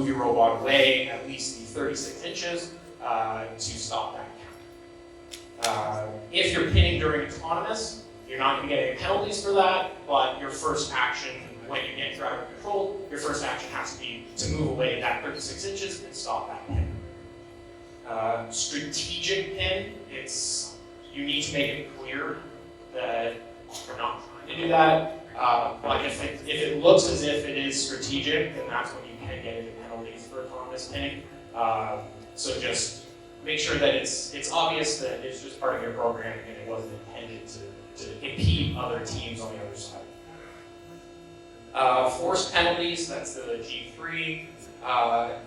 move your robot away at least the 36 inches to stop that count. If you're pinning during autonomous, you're not going to get any penalties for that, but your first action, when you get driver control, your first action has to be to move away that 36 inches and stop that pin. Strategic pin, you need to make it clear that you're not trying to do that. But if it looks as if it is strategic, then that's when you can get into penalties for autonomous pinning. So just make sure that it's obvious that it's just part of your programming and it wasn't intended to impede other teams on the other side. Forced penalties, that's the G3.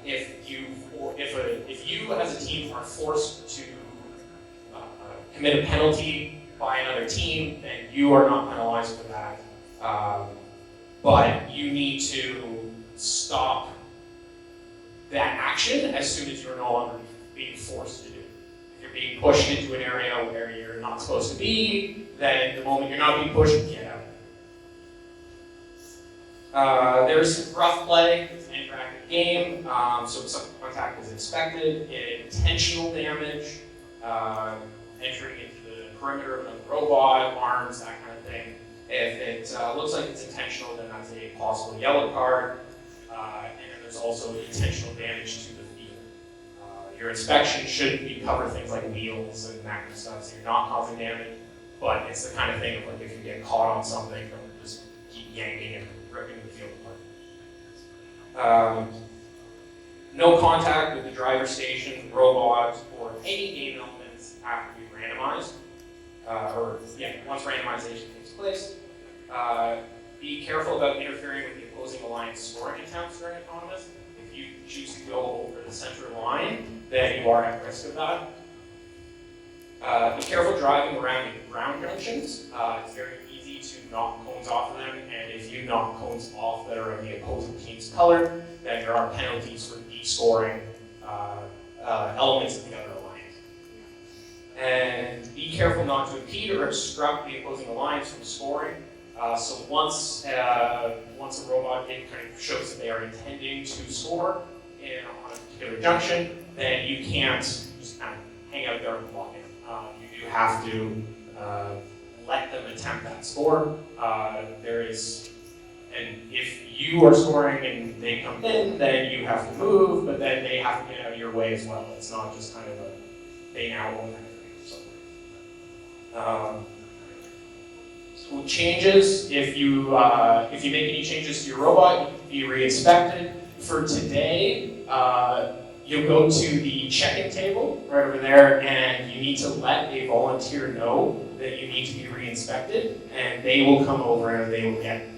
If you as a team are forced to commit a penalty by another team, then you are not penalized for that. But you need to stop that action as soon as you're no longer being forced to do it. If you're being pushed into an area where you're not supposed to be, then the moment you're not being pushed, get out. There's rough play. It's an interactive game, so some contact is expected. Intentional damage, entering into the perimeter of the robot, arms, that kind of thing. If it looks like it's intentional, then that's a possible yellow card. And then there's also intentional damage to the field. Your inspection should cover things like wheels and that kind of stuff, so you're not causing damage. But it's the kind of thing of like if you get caught on something, don't just keep yanking and ripping the field apart. No contact with the driver station, robot, or any game elements have to be randomized. Once randomization takes place. Be careful about interfering with the opposing alliance scoring attempts during autonomous. If you choose to go over the center line, then you are at risk of that. Be careful driving around the ground junctions. It's very easy to knock cones off of them, and if you knock cones off that are of the opposing team's color, then there are penalties for descoring elements of the other alliance. And be careful not to impede or obstruct the opposing alliance from scoring. So once a robot kind of shows that they are intending to score on a particular junction, then you can't just kind of hang out there and block it. You do have to let them attempt that score. And if you are scoring and they come in, then you have to move, but then they have to get out of your way as well. It's not just kind of a they now own everything. So changes, if you make any changes to your robot, you can be re-inspected. For today, you'll go to the check-in table right over there, and you need to let a volunteer know that you need to be re-inspected, and they will come over and they will get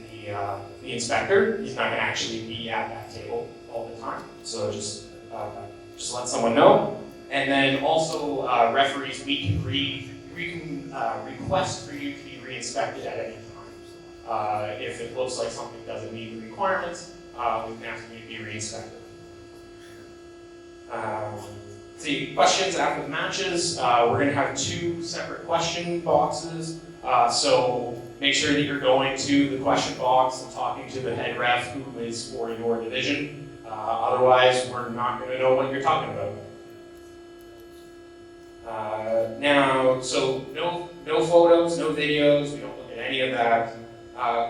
the inspector. He's not going to actually be at that table all the time, so just let someone know. And then also referees, we can request for you to be re-inspected at any time. If it looks like something doesn't meet the requirements, we can ask you to be re-inspected. See, questions after the matches. We're going to have 2 separate question boxes. So make sure that you're going to the question box and talking to the head ref who is for your division. Otherwise, we're not going to know what you're talking about. So no photos, no videos. We don't look at any of that.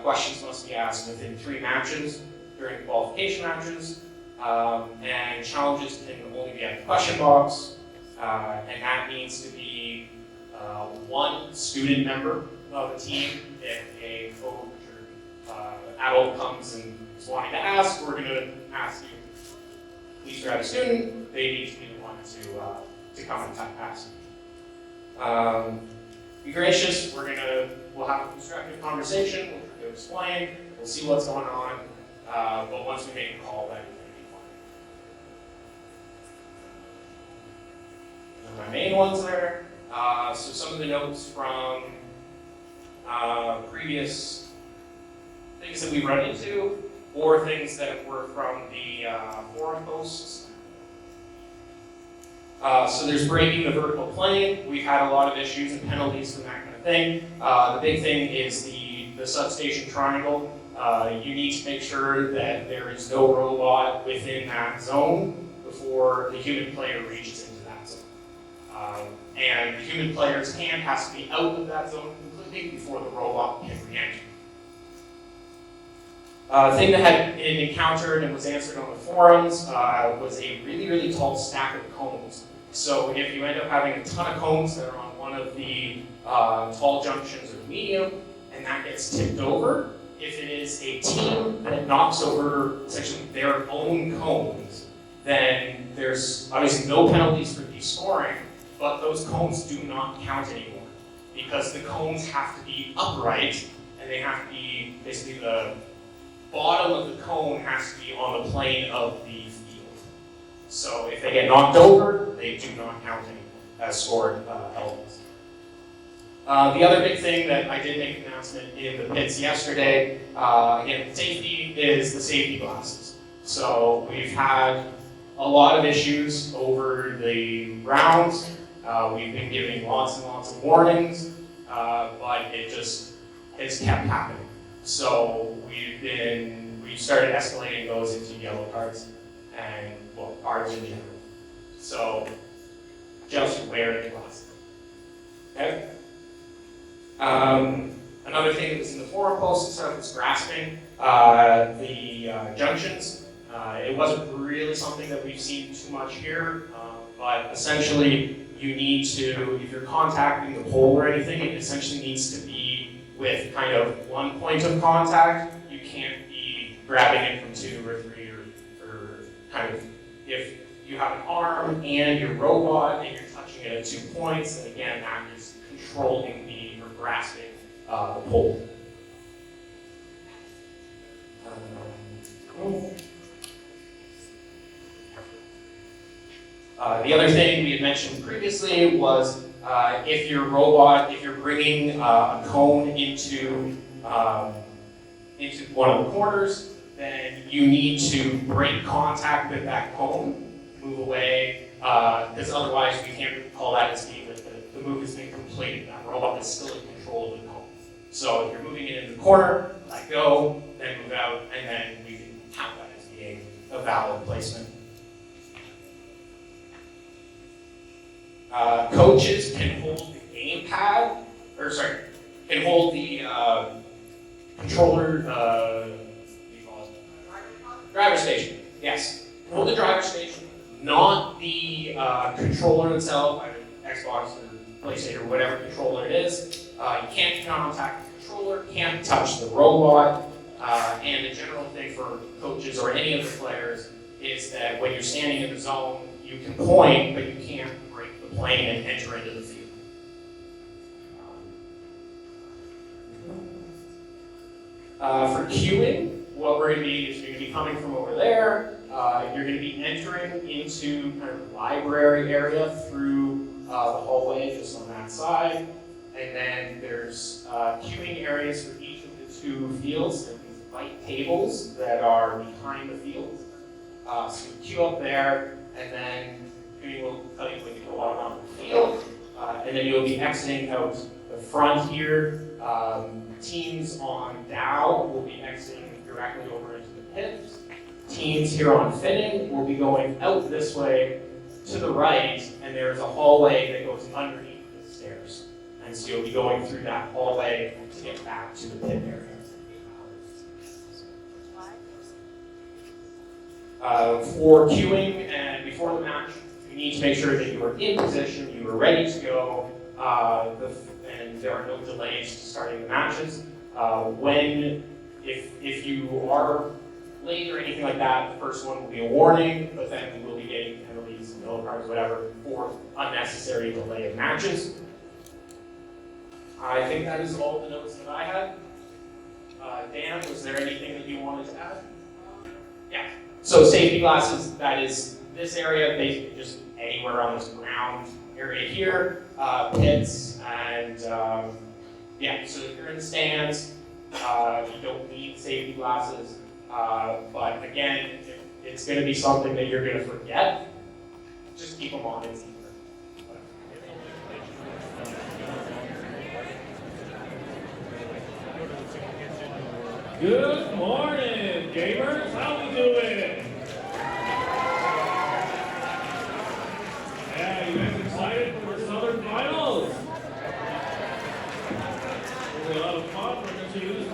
Questions must be asked within 3 matches during the qualification matches. And challenges can only be at the question box, and that needs to be 1 student member of the team. If a coach or adult comes and is wanting to ask, we're going to ask you, please grab a student. They need to be the one to come and ask. Be gracious. We'll have a constructive conversation. We'll try to explain. We'll see what's going on. But once we make a call, then my main ones there. So some of the notes from previous things that we run into, or things that were from the forum posts. So there's breaking the vertical plane. We've had a lot of issues and penalties from that kind of thing. The big thing is the substation triangle. you need to make sure that there is no robot within that zone before the human player reaches into that zone. And the human player's hand has to be out of that zone completely before the robot can re-enter. Thing that had been encountered and was answered on the forums was a really, really tall stack of cones. So if you end up having a ton of cones that are on one of the tall junctions or medium, and that gets tipped over, if it is a team that knocks over essentially their own cones, then there's obviously no penalties for descoring, but those cones do not count anymore because the cones have to be upright and they have to be basically the bottom of the cone has to be on the plane of the field. So if they get knocked over, they do not count anymore as scored elements. The other big thing that I did make an announcement in the pits yesterday, again, safety is the safety glasses. So we've had a lot of issues over the rounds. We've been giving lots and lots of warnings, but it just has kept happening. So we've started escalating those into yellow cards and, well, cards in general. So just wear the glasses. Okay? Another thing that was in the forum post and stuff was grasping the junctions. It wasn't really something that we've seen too much here, but essentially you need to, if you're contacting the pole or anything, it essentially needs to be with kind of one point of contact. You can't be grabbing it from 2 or 3 or kind of, if you have an arm and your robot and you're touching it at 2 points, then again, that is controlling or grasping the pole. The other thing we had mentioned previously was if you're bringing a cone into one of the corners, then you need to break contact with that cone, move away, because otherwise we can't call that as being that the move has been completed. That robot is still in control of the cone. So if you're moving it into the corner, let go, then move out, and then we can count that as being a valid placement. Coaches can hold the gamepad, can hold the controller, driver station. Yes, hold the driver station, not the controller itself, either Xbox or PlayStation or whatever controller it is. You can't contact the controller, can't touch the robot, and the general thing for coaches or any of the players is that when you're standing in the zone, you can point, but you can't break the plane and enter into the field. For queuing, what we're going to be is you're going to be coming from over there. You're going to be entering into kind of the library area through the hallway just on that side. And then there's queuing areas for each of the 2 fields. There are these white tables that are behind the fields. So you queue up there, and then queuing will tell you when to go out on the field. And then you'll be exiting out the front here. Teams on Dow will be exiting directly over into the pits. Teams here on Finning will be going out this way to the right, and there's a hallway that goes underneath the stairs. And so you'll be going through that hallway to get back to the pit area. For queuing and before the match, you need to make sure that you are in position, you are ready to go, and there are no delays to starting the matches. If you are late or anything like that, the first one will be a warning, but then we will be getting penalties, yellow cards, whatever, for unnecessary delay of matches. I think that is all the notes that I had. Dan, was there anything that you wanted to add? Yeah. So safety glasses, that is this area, basically just anywhere on this ground area here, pits, and yeah, so if you're in the stands, you don't need safety glasses, but again, if it's going to be something that you're going to forget, just keep them on. It's Good morning, gamers. How we doing? Yeah, you guys excited for the Southern Finals? It's a lot of fun. We're going to use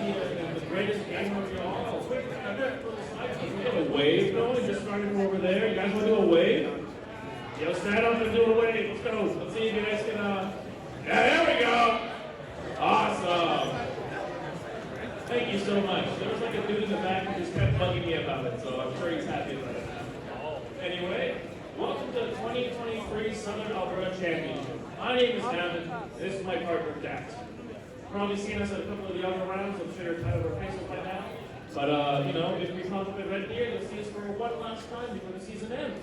the greatest gamer of you all. Quick, we have a wave going. Just starting over there. You guys want to do a wave? Yo, stand up and do a wave. Let's go. Let's see if you guys can. Yeah, there we go. Awesome. Thank you so much. There was like a dude in the back who just kept bugging me about it, so I'm sure he's happy about it now. Anyway, welcome to the 2023 Southern Alberta Championship. My name is Gavin, and this is my partner, Dax. Probably seen us at a couple of the other rounds. I'm sure you're tired of our faces by now. But, you know, if we pump up right here, you'll see us for one last time before the season ends.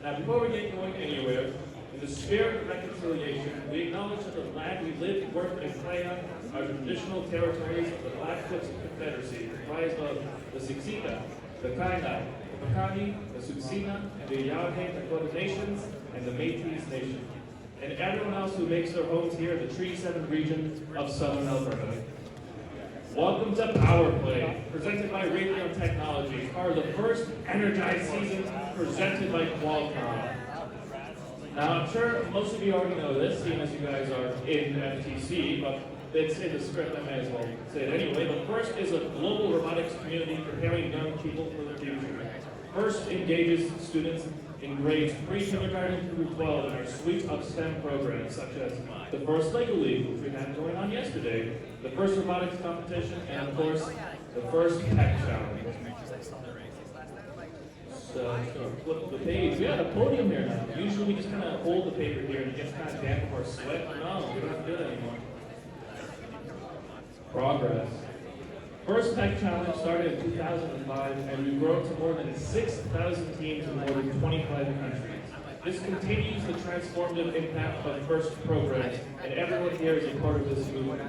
Now, before we get going anywhere, in the spirit of reconciliation, we acknowledge that the land we live, work, and play on are traditional territories of the Blackfoot Confederacy, comprised of the Siksika, the Kainai, the Piikani, the Tsuut'ina, and the Yaq'ke Dakota Nations, and the Métis Nation, and everyone else who makes their homes here in the Treaty 7 region of Southern Alberta. Welcome to Power Play, presented by Raymond Technology, part of the first Energized season presented by Qualification. Now, I'm sure most of you already know this, seeing as you guys are in FTC, but it's in the script, I may as well say it anyway. But FIRST is a global robotics community preparing young people for the future. FIRST engages students in grades pre-kindergarten through 12 in our suite of STEM programs, such as the FIRST Lego League, which we had going on yesterday, the FIRST Robotics Competition, and of course, the FIRST Tech Challenge. So, flip the page. We have a podium here now. Usually we just kind of hold the paper here and it gets kind of damp or sweat. No, we don't have to do that anymore. Progress. First Tech Challenge started in 2005 and we've grown to more than 6,000 teams in more than 25 countries. This continues the transformative impact of FIRST programs, and everyone here is a part of this movement.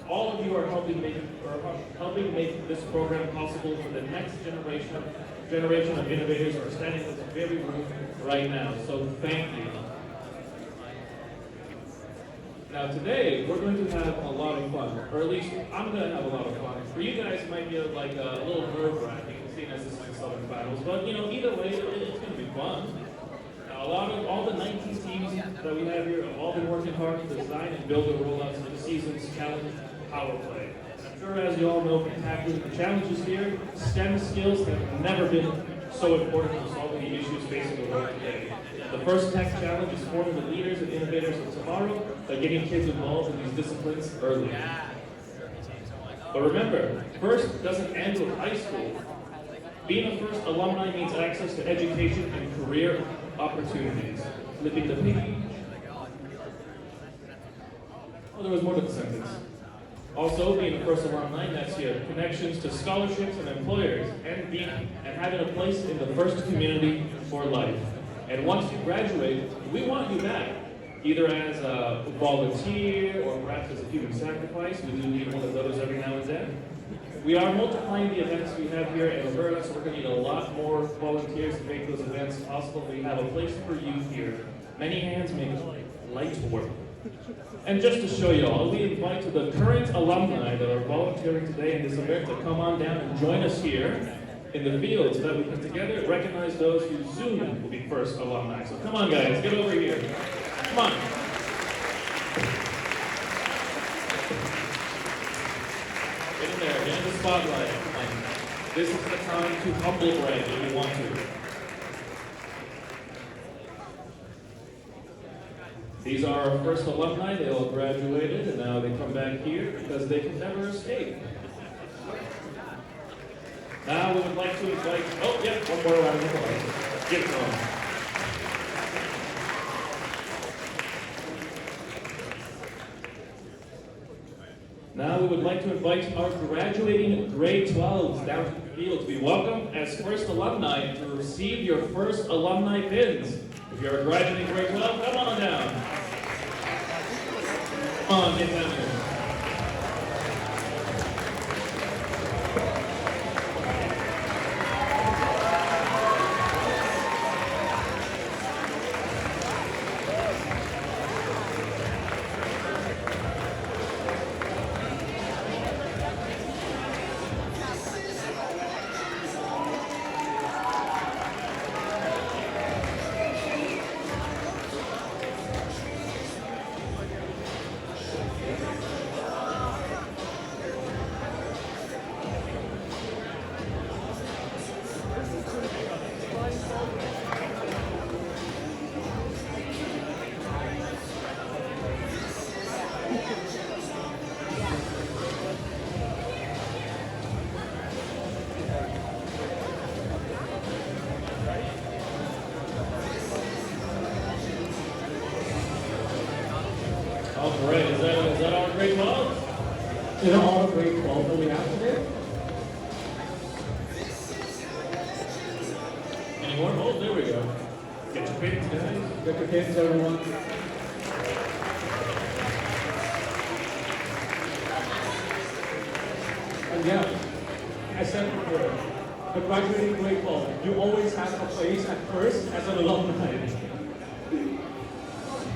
All of you are helping make this program possible for the next generation of innovators who are standing in this very room right now. So thank you. Now today, we're going to have a lot of fun, or at least I'm going to have a lot of fun. For you guys, it might be like a little nerve-wracking, seeing as this is the Southern Finals, but you know, either way, it's going to be fun. Now, all the 19 teams that we have here have all been working hard to design and build the rollouts for the season's challenge, Power Play. I'm sure, as you all know, from tackling the challenges here, STEM skills have never been so important for solving the issues facing the world today. The FIRST Tech Challenge is forming the leaders and innovators of tomorrow by getting kids involved in these disciplines early. But remember, FIRST doesn't end with high school. Being a FIRST alumni means access to education and career opportunities. Flipping the page. Oh, there was more to the sentence. Also, being a FIRST alumni next year, connections to scholarships and employers, and having a place in the FIRST community for life. And once you graduate, we want you back, either as a volunteer or perhaps as a human sacrifice. We do need one of those every now and then. We are multiplying the events we have here in Alberta, so we're going to need a lot more volunteers to make those events possible. We have a place for you here. Many hands make light work. And just to show you all, we invite the current alumni that are volunteering today in this event to come on down and join us here in the field so that we can together recognize those who soon will be FIRST alumni. So come on, guys, get over here. Come on. Get in there, get in the spotlight. Come on. This is the time to humble brag if you want to. These are our FIRST alumni. They all graduated, and now they come back here because they can never escape. Now we would like to invite, oh yeah, one more round of applause. Give it on. Now we would like to invite our graduating grade 12s down to the field to be welcomed as FIRST alumni to receive your FIRST alumni pins. If you're a graduating grade 12, come on down. Come on, get down here. right, is that all grade 12? These are all grade 12 that we have today. Any more? Oh, there we go. Get your pins, guys. Get your pins, everyone. And yeah, I said before, the graduating grade 12, you always have a place at first as an alumni.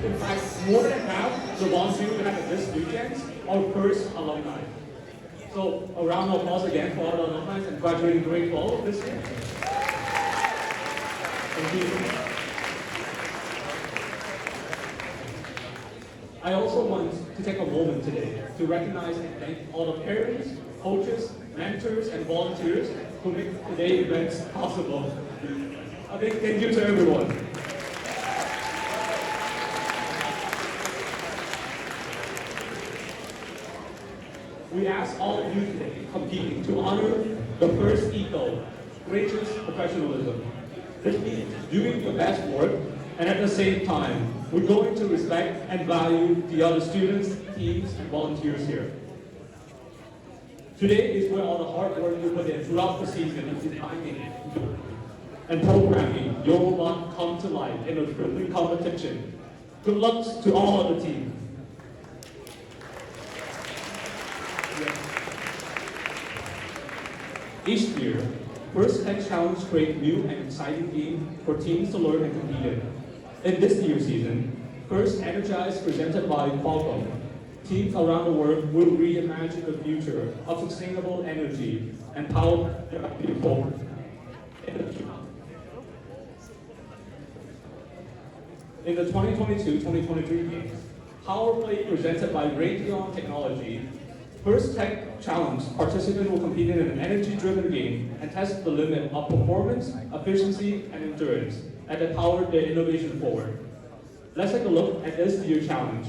In fact, more than half the volunteers we have at this weekend are first alumni. So a round of applause again for all the alumni and graduating grade 12 this year. Thank you. I also want to take a moment today to recognize and thank all the parents, coaches, mentors, and volunteers who make today's events possible. A big thank you to everyone. We ask all of you today competing to honor the first ethos, courageous professionalism. This means doing your best work, and at the same time, we're going to respect and value the other students, teams, and volunteers here. Today is where all the hard work you put in throughout the season of designing and programming your robot come to life in a friendly competition. Good luck to all of the teams. Each year, First Tech Challenge creates new and exciting games for teams to learn and compete in. In this year's season, First Energize presented by Qualcomm. Teams around the world will reimagine the future of sustainable energy and power forward. In the 2022-2023 games, Power Play presented by Raytheon Technology, First Tech Challenge participants will compete in an energy-driven game and test the limit of performance, efficiency, and endurance as they power their innovation forward. Let's take a look at this year's challenge.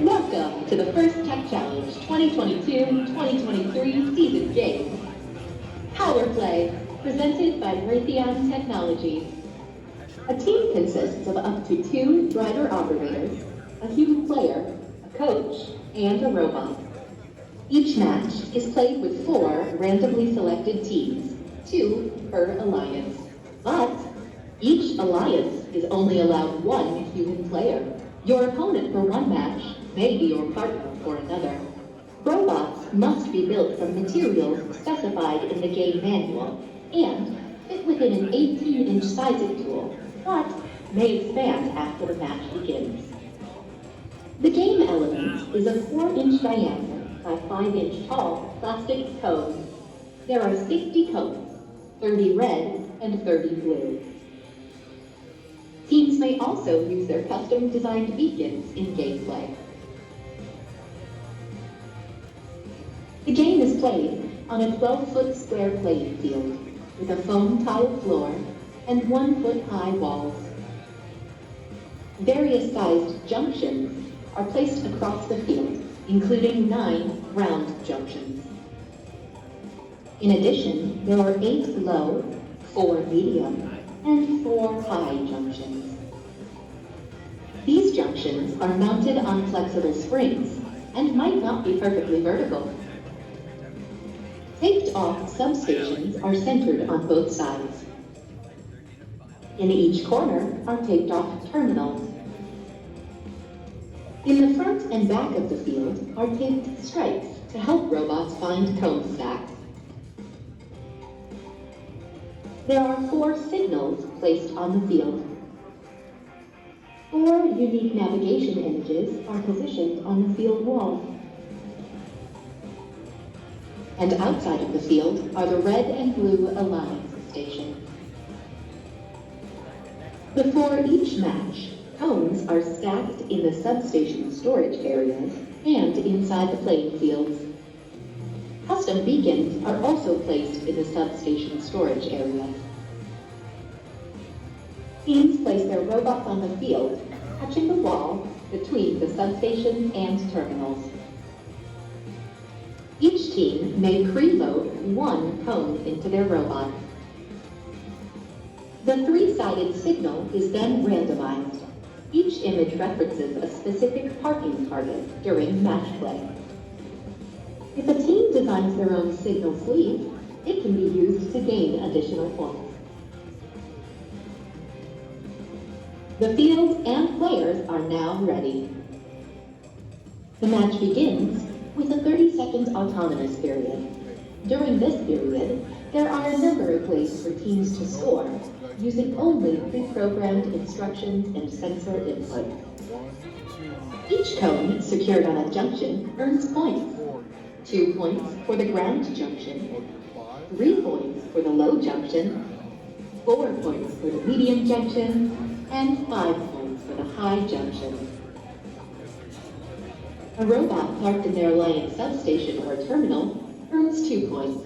Welcome to the First Tech Challenge 2022-2023 season game. Power Play, presented by Raytheon Technologies. A team consists of up to 2 driver operators, a human player, a coach, and a robot. Each match is played with 4 randomly selected teams, 2 per alliance. But each alliance is only allowed 1 human player. Your opponent for one match may be your partner for another. Robots must be built from materials specified in the game manual and fit within an 18-inch sizing tool, but may expand after the match begins. The game element is a 4-inch diameter by 5-inch tall plastic cone. There are 60 cones, 30 red and 30 blue. Teams may also use their custom-designed beacons in gameplay. The game is played on a 12-foot square playing field with a foam tiled floor and 1-foot high walls. Various sized junctions are placed across the field, including 9 round junctions. In addition, there are 8 low, 4 medium, and 4 high junctions. These junctions are mounted on flexible springs and might not be perfectly vertical. Taped-off substations are centered on both sides. In each corner are taped-off terminals. In the front and back of the field are taped stripes to help robots find cone stacks. There are 4 signals placed on the field. 4 unique navigation images are positioned on the field wall. And outside of the field are the red and blue alliance stations. Before each match, cones are stacked in the substation storage areas and inside the playing fields. Custom beacons are also placed in the substation storage area. Teams place their robots on the field, touching the wall between the substation and terminals. Each team may preload one cone into their robot. The three-sided signal is then randomized. Each image references a specific parking target during match play. If a team designs their own signal sleeve, it can be used to gain additional points. The field and players are now ready. The match begins with a 30-second autonomous period. During this period, there are a number of ways for teams to score, using only pre-programmed instructions and sensor input. Each cone secured on a junction earns points. 2 points for the ground junction, 3 points for the low junction, 4 points for the medium junction, and 5 points for the high junction. A robot parked in their Alliance substation or terminal earns 2 points.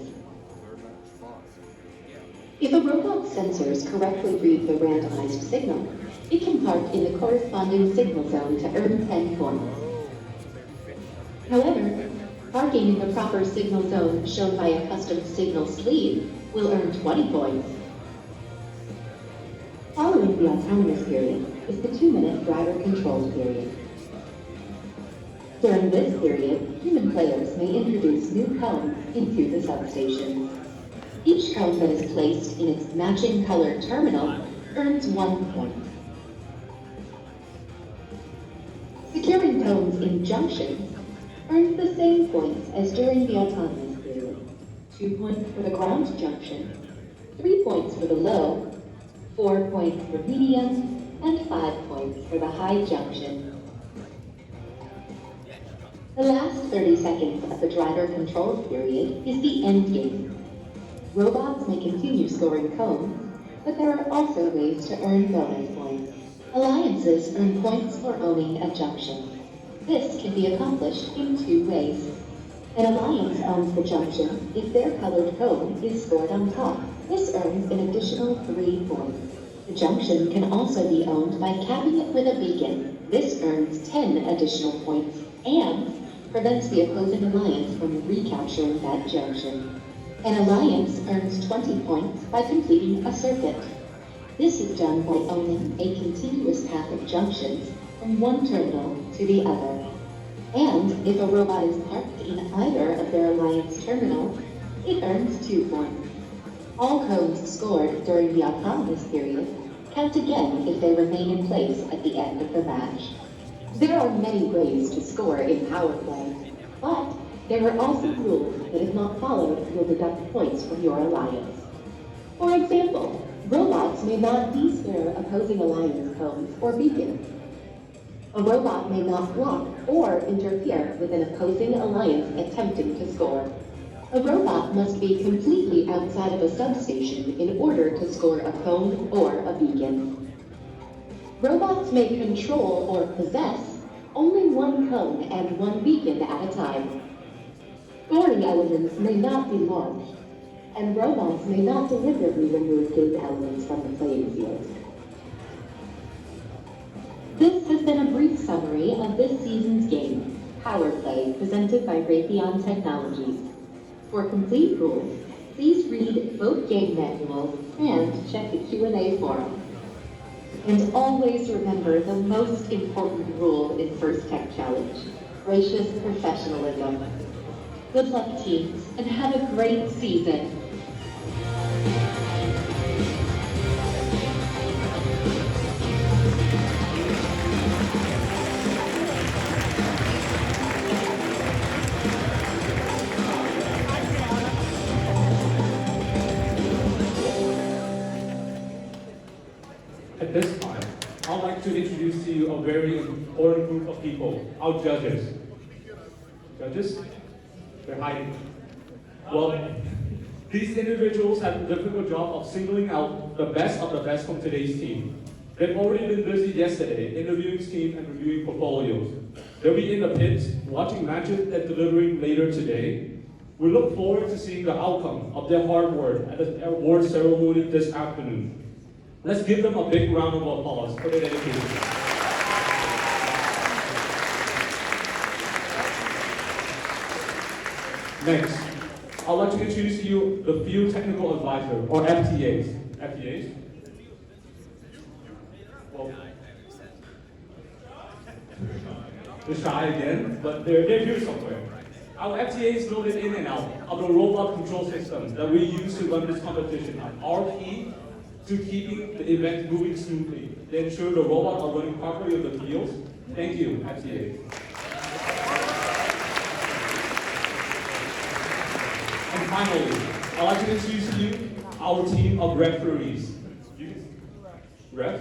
If a robot's sensors correctly read the randomized signal, it can park in the corresponding signal zone to earn 10 points. However, parking in the proper signal zone shown by a custom signal sleeve will earn 20 points. Following the autonomous period is the 2-minute driver control period. During this period, human players may introduce new cones into the substation. Each cone that is placed in its matching colored terminal earns 1 point. Securing cones in junctions earns the same points as during the autonomous period. 2 points for the ground junction, 3 points for the low, 4 points for medium, and 5 points for the high junction. The last 30 seconds of the driver control period is the end game. Robots may continue scoring cones, but there are also ways to earn bonus points. Alliances earn points for owning a junction. This can be accomplished in 2 ways. An alliance owns the junction if their colored cone is scored on top. This earns an additional 3 points. The junction can also be owned by capping it with a beacon. This earns 10 additional points and prevents the opposing alliance from recapturing that junction. An alliance earns 20 points by completing a circuit. This is done by owning a continuous path of junctions from one terminal to the other. And if a robot is parked in either of their alliance terminals, it earns 2 points. All cones scored during the autonomous period count again if they remain in place at the end of the match. There are many ways to score in power play, but there are also rules that if not followed will deduct points from your alliance. For example, robots may not de-spare opposing alliance cones or beacons. A robot may not block or interfere with an opposing alliance attempting to score. A robot must be completely outside of a substation in order to score a cone or a beacon. Robots may control or possess only one cone and one beacon at a time. Scoring elements may not be launched, and robots may not deliberately remove game elements from the playing field. This has been a brief summary of this season's game, Power Play, presented by Raytheon Technologies. For complete rules, please read both game manuals and check the Q&A forum. And always remember the most important rule in First Tech Challenge, gracious professionalism. Good luck, teams, and have a great season. At this time, I'd like to introduce to you a very important group of people, our judges. Judges? They're hiding. Well, these individuals have the difficult job of singling out the best of the best from today's team. They've already been busy yesterday interviewing teams and reviewing portfolios. They'll be in the pits, watching matches and delivering later today. We look forward to seeing the outcome of their hard work at the award ceremony this afternoon. Let's give them a big round of applause for their dedication. Next, I'd like to introduce to you the Field Technical Advisor, or FTAs. FTAs? Well, they're shy again, but they're here somewhere. Our FTAs know the in and out of the robot control system that we use to run this competition are key to keeping the event moving smoothly. They ensure the robots are running properly on the fields. Thank you, FTAs. And finally, I'd like to introduce to you our team of referees. Ref?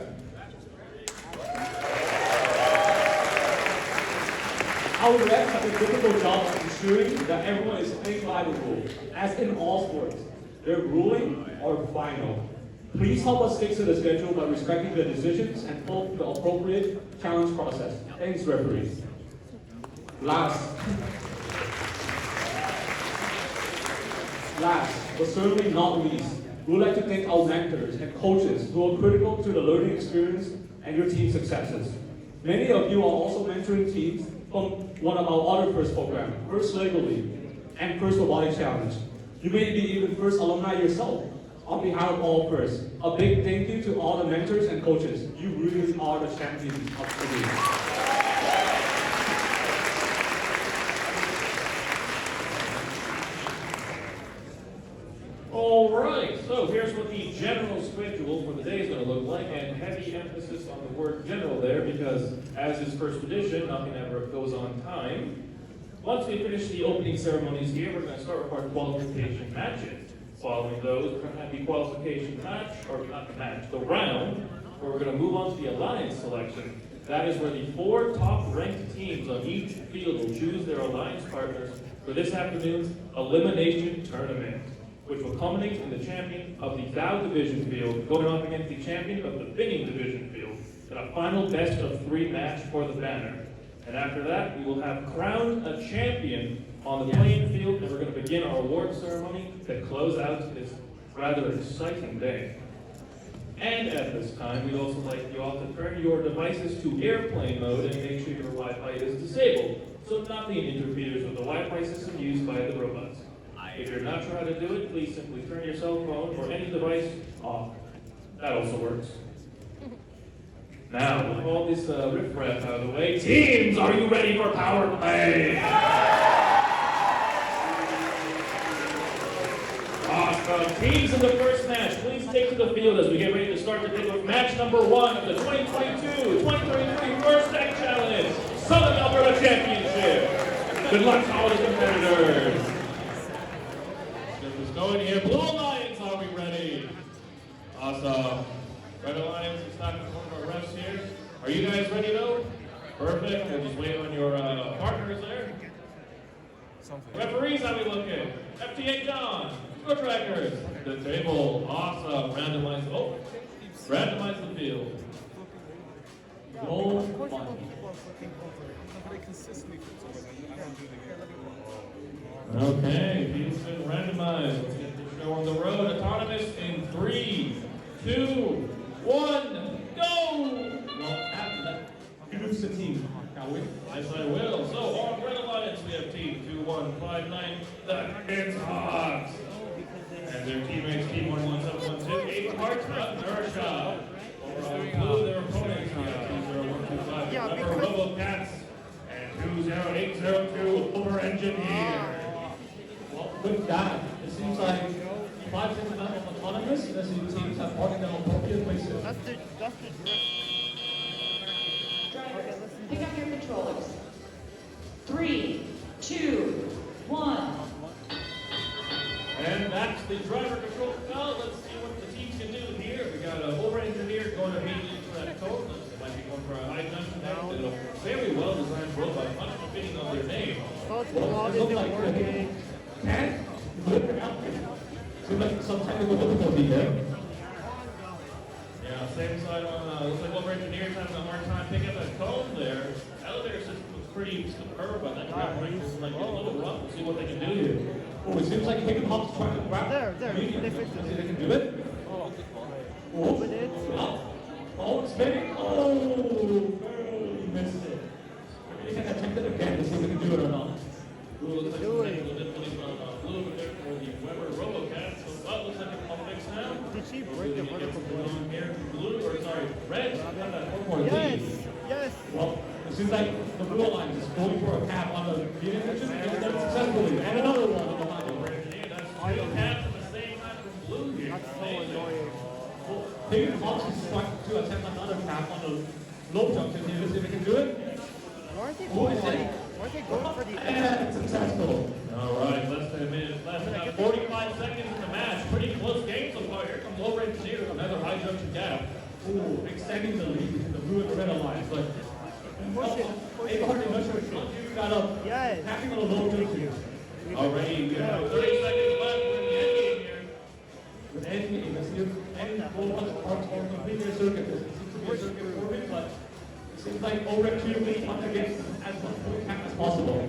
Our refs have a difficult job of ensuring that everyone is playing by the rules, as in all sports. They're ruling or final. Please help us stick to the schedule by respecting the decisions and follow the appropriate challenge process. Thanks, referees. Last, but certainly not least, we would like to thank our mentors and coaches who are critical to the learning experience and your team's successes. Many of you are also mentoring teams from one of our other FIRST programs, FIRST Lego League and FIRST Robotic Challenge. You may be even FIRST alumni yourself. On behalf of all FIRST, a big thank you to all the mentors and coaches. You really are the champions of the league. All right, so here's what the general schedule for the day is going to look like, and heavy emphasis on the word general there, because as is first edition, nothing ever goes on time. Once we finish the opening ceremonies here, we're going to start with our qualification matches. Following those, we're going to have the qualification match, or not the match, the round, where we're going to move on to the alliance selection. That is where the 4 top-ranked teams on each field will choose their alliance partners for this afternoon's elimination tournament, which will culminate in the champion of the Dow Division field going off against the champion of the Binning Division field in a final best-of-3 match for the banner. And after that, we will have crowned a champion on the playing field, and we're going to begin our award ceremony to close out this rather exciting day. And at this time, we'd also like you all to turn your devices to airplane mode and make sure your Wi-Fi is disabled, so nothing interferes with the Wi-Fi system used by the robots. If you're not sure how to do it, please simply turn your cell phone or any device off. That also works. Now, with all this riff-raff out of the way, teams, are you ready for power play? Awesome. Teams in the first match, please take to the field as we get ready to start the day with match number 1 of the 2022-2023 First Tech Challenge Southern Alberta Championship. Good luck to all the competitors. Going here. Blue Alliance, are we ready? Awesome. Red Alliance is not one of our refs here. Are you guys ready though? Perfect. We'll just wait on your partners there. Referees, how we looking? FTA John. Score trackers. The table. Awesome. Randomize. Oh. Randomize the field. Goal Okay, he's been randomized. Let's get this show on the road. Autonomous in 3, 2, 1, go! Well, introduce the team, shall we? Yes, I will. So on Red Alliance, we have team 2159, the Hedgehogs. And their teammates, team 11712, 8 parts of Nersha. Over on blue, their opponents, 20125, Clever RoboCats, and 20802, Over Engineer. With that, it seems like 5 teams are autonomous, as the teams have all in their appropriate places. Drivers, pick up your controllers. 3, 2, 1. And that's the driver control. Now let's see what the teams can do here. We got a Over Engineer going immediately for that code. It might be going for a high junction there. It's a very well designed robot, much fitting of their name. Can seems like some technical difficulty there. Yeah, same side on, looks like Over Engineer's having a hard time picking up that cone there. Elevator system was pretty superb, but that ground break is like a little rough. We'll see what they can do here. Oh, Higgins Hawks trying to grab. There, Medium. they fixed it. See if they can do it. Oh, but it's Oh, spinning. Oh, barely missed it. Maybe they can attempt it again to see if they can do it or not. Ooh, looks like some technical difficulty from Blue there for the Weber RoboCat. So that looks like it's all fixed now. did she break the vertical Going on here, Blue, or sorry, Red. Got that 4 point Yes, lead. yes. Well, it seems like the Blue Alliance is going for a cap on the medium section and gets them successfully. And another one on the line. That's 2 caps at the same time from Blue here. That's so annoying. Higgins Hawks is trying to attempt another cap on the low junction here. Let's see if they can do it. Why aren't they Oh, going is for it? why aren't they going for the And successful. All right, less than a minute left. Now 45 seconds in the match. Pretty close game so far. Here comes Low Red Engineer, another high junction gap. Ooh, extending the lead between the Blue and the Red Alliance. But push it? Acorn and Nutshell, you got up. Yes. Tapping on the low junction. Already, we have 30 seconds left. We're in the end game here. With any game, let's see if any robots are completing their circuit. This seems to be a circuit orbit, but it seems like Ulrich clearly wants to get as much point cap as possible.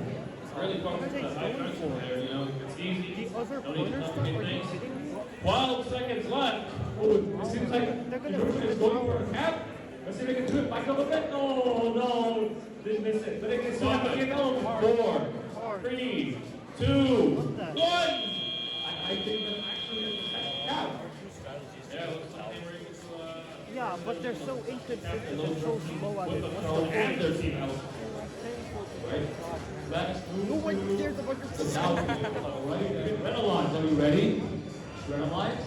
Really focused on the high junction there, you know. It's easy. The other Don't need to corner stuff? complicate Are you things. kidding me? 12 seconds left. Oh, it seems like They're gonna Ulrich is going for a cap. Let's see if they can do it back up a bit. No, they miss it. But they can still have to get on. 4, 3, 2, 1. I think that actually is the second cap. Yeah, looks like they were able to, Yeah, but they're so inconsistent and so slow at it. and their team out. Right? Let's move No one to cares about your the South field. Alright, Red Alliance, are you ready? Red Alliance?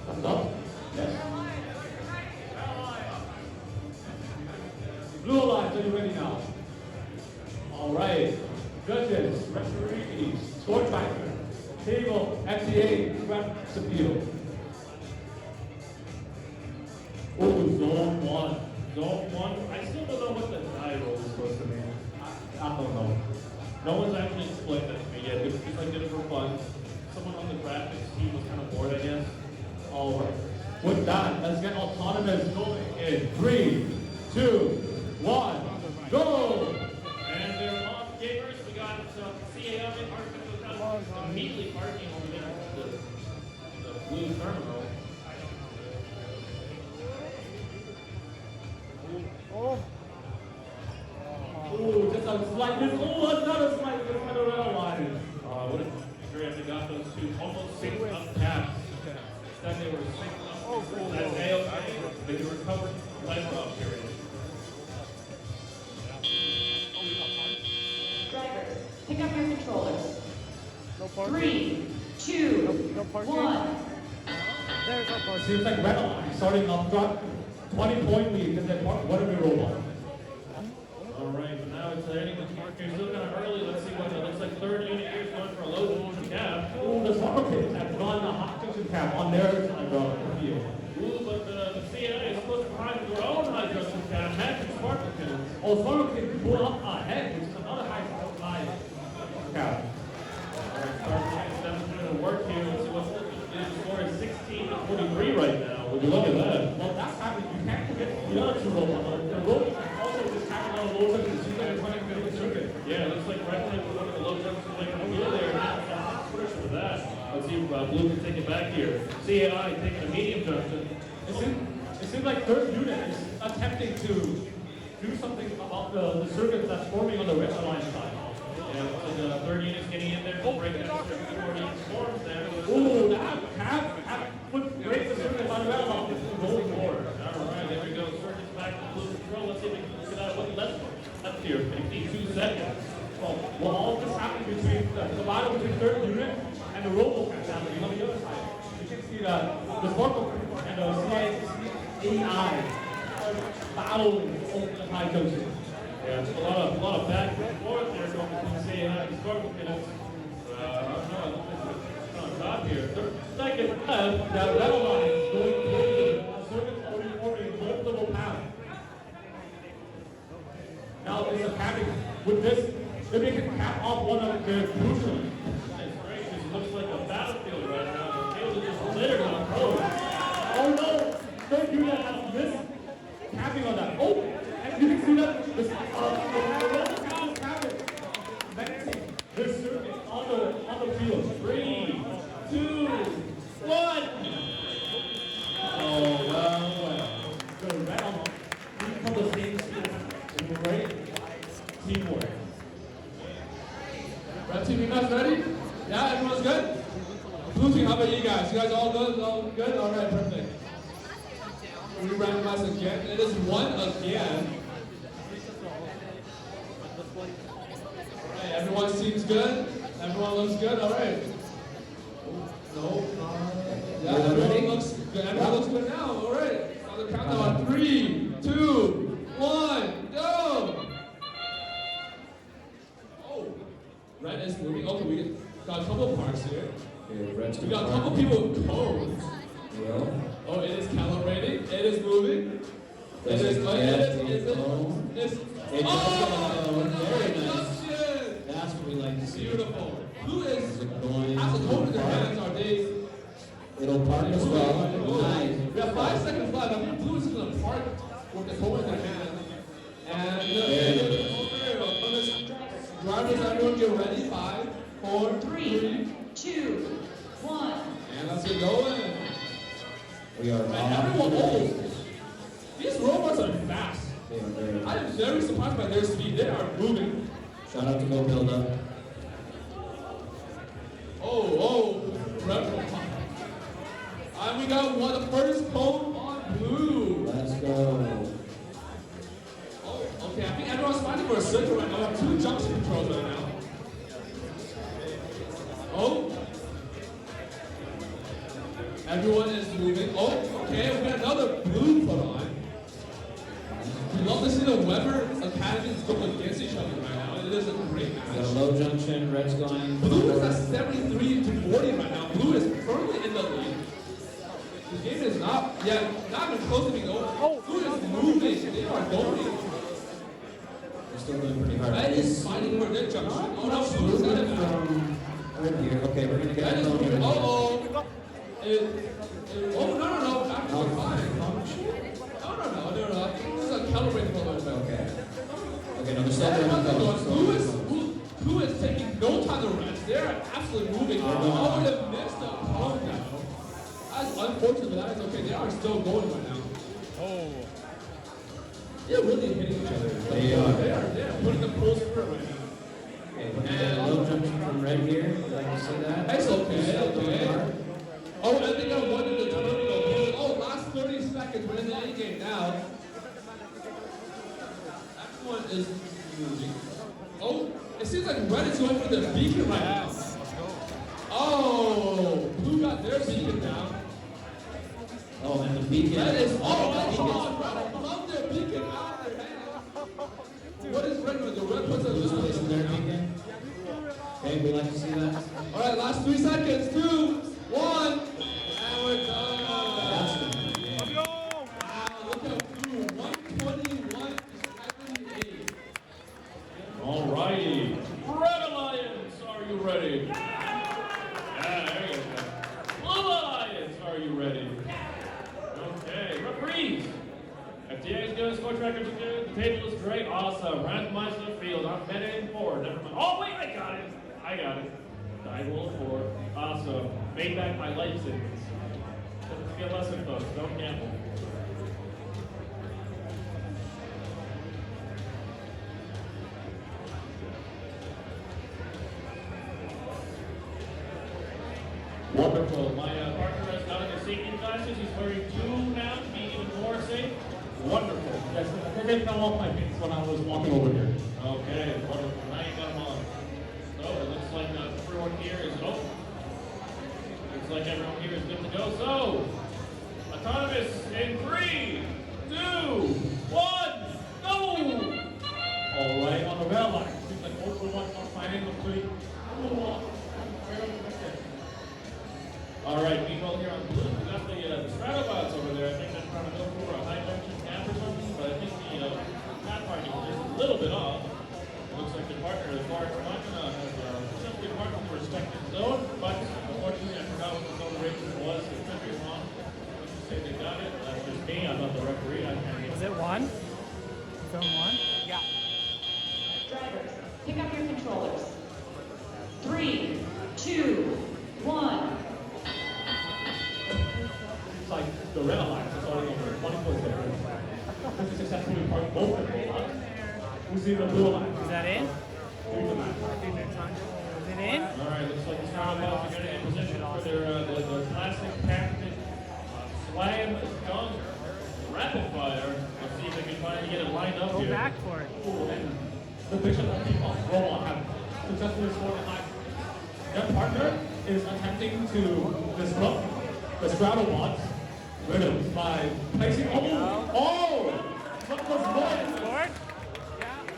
Thumbs up? Yes. Blue Alliance, are you ready now? Alright. Judges, referees, score tracker, table, FTA, ref appeal. Oh, zone 1. Zone 1. I still don't know what the die roll is supposed to mean. I don't know. No one's actually explained that to me yet. It's just like did it for fun. Someone on the graphics team was kind of bored, I guess. Alright. With that, let's get autonomous going in 3, 2, 1, go! And they're off gamers. We got CAM in Artificial immediately parking over there at the blue terminal. Oh, Ooh, just a slight miss. Oh, another slight miss by the Red Alliance. What if great if they got those two almost synced up caps? Instead they were synced up. Oh, cool. That's A-OK. They can recover timer off period. Drivers, pick up your controllers. no parking. 3, 2, No parking. 1. There's no parking. Seems like Red Alliance starting off drop 20-point lead in that part. What a robot. All right, but now it's anything. You're still kind of early. Let's see what it looks like. Third unit here is going for a low junction cap. Ooh, the soccer kids have gone the hot junction cap on their side of the field. Ooh, but the CNA is supposed to provide their own high junction cap. Matching Spartan kids. Oh, soccer kids pull up ahead, which is another high line cap. That's going to work here. Let's see what's the score is 16 to 43 right now. Would you look at that? Well, that's happening. You can't forget the other two robots. The robot also just tapping on the low junction. Seems like it's running a circuit. Yeah, it looks like Red Tech was one of the low junction like over there. Now, push for that. Let's see if Blue can take it back here. CAI taking a medium junction. It seems like third unit is attempting to do something about the circuit that's forming on the Red Alliance side. Yeah, looks like the third unit's getting in there. Breaking that circuit before he forms there. Ooh, that have put great the circuit on the Red Alliance. Going forward. All right, there we go. Circuit's back to Blue control. Let's see if we can look at that. What left here? 52 seconds. Well, all this happening between the battle between third unit and the RoboCat happening on the other side. You can see the Sparkle and the CAI battling over the high junction. Yeah, it's a lot of back and forth there going between CAI and Sparkle Kids. I don't know. It's on top here. Second left, that Red Alliance going through the circuit's already forming multiple paths. Now it's a capping. With this, maybe they can cap off one of their crucial. Goodness gracious, it looks like a battlefield right now. The field is just littered with roads. Oh no! Third unit has missed capping on that. Oh! And you can see that this the capping. This circuit on the field. Red team, you guys ready? Yeah, everyone's good? Blue team, how about you guys? You guys all good? All good? All right, perfect. We randomize again. It is 1 again. All right, everyone seems good. Everyone looks good. All right. No. Yeah, everyone looks good. Everyone looks good now. All right. On the countdown. 3, 2, 1, go. Oh, red is moving. Okay, we got a couple parts here. Okay, red's We got a couple people with codes. Yeah. Oh, it is calibrating. It is moving. It is. Oh, Very nice. Introduction. That's what we like to see. Beautiful. Who is Is it going has a code in their to hands? Are they? It'll park as well. Nice. We have 5 seconds left. I think Blue is going to park with the code in their hand. And drivers, everyone get ready. 5, 4, 3, 2, 1. and let's get going. We are And off. everyone, oh, these robots are fast. They are very I am very surprised by their speed. They are moving. Shout out to Go Build Up. Oh, Rebel. And we got the first code on Blue. Let's go. Oh, okay. I think everyone's fighting for a circle right now. We have 2 junction controls right now. Oh. Everyone is moving. Oh, okay. We got another Blue put on. We love to see the Weber Academies go against each other right now. It is a great We got a match. low junction. Red's going. Blue is at 73 to 40 right now. Blue is firmly in the lead. The game is not yet, not even close to being over. Blue is moving. They are going. We're still going pretty hard. Red is fighting for their junction. Oh no, Blue's got it back. From right here. Okay, we're gonna get Red a is little moving. bit. Oh. Oh no. Actually fine. No. This is a calibrating for a little bit. Okay. Okay, no, they're still Red going. is going. Blue is taking no time to rest. They're absolutely moving. Oh, they missed the cone now. That's unfortunate, but that is okay. They are still going right now. Oh. They're really hitting each other. They are. They are putting the pulse through right now. Okay, we're gonna get a low junction from red here. Would you like to see that? It's okay, We're still going okay. hard. Oh, and they got one in the terminal. Oh, last 30 seconds. We're in the end game now. Everyone is moving. Oh, it seems like red is going for the beacon right now. Oh, blue got their beacon down. Oh, and the beacon. Red is Oh, red love their beacon out of their hand. What is red doing? The red puts a Who's loose placing their beacon? Okay, we like to see that. All right, last 3 seconds. 2, 1, and we're done. That's the Let's go. Wow, look at blue. 121 to 78. All righty. Red Alliance, are you ready? Yeah, there you go. Blue Alliance, are you ready? Okay, referees. FTA is good, score trackers are good, the table is great, awesome. Randomize the field, I'm heading forward, never mind. Oh wait, I got it. Die roll of 4, awesome. Made back my life savings. Don't get a lesson, folks, don't gamble. Wonderful. My partner has got his safety glasses. He's wearing 2 now to be even more safe. Wonderful. Yes, they fell off my feet when I was walking over here. Okay, wonderful. Now you got them on. So it looks like everyone here is looks like everyone here is good to go. So autonomous in 3, 2, 1, go! All right, on the rail line. Seems like both of us are fighting the fleet. All right, meanwhile here on blue, we got the Stratobots over there. I think they're trying to go for a high junction cap or something, but I think the pathfinding is just a little bit off. It looks like the partner, the Bart Makina, has simply marked the respective zone, but unfortunately I forgot what the zone rating was. It could be wrong. Let's just say they got it. That's just me. I'm not the referee. I can't. Is it 1? Zone 1? Yeah. Drivers, pick up your controllers. 3, 2, 1. It's like the rail line is starting over 20 points there. This is successfully parked both of them. Who's in the blue line? Is that it? Who's the match? Is it? lined up Go here. back for it. And the picture that people robot have successfully scored a high. Their partner is attempting to disrupt the Stratobots rhythms by placing what was going? Scored?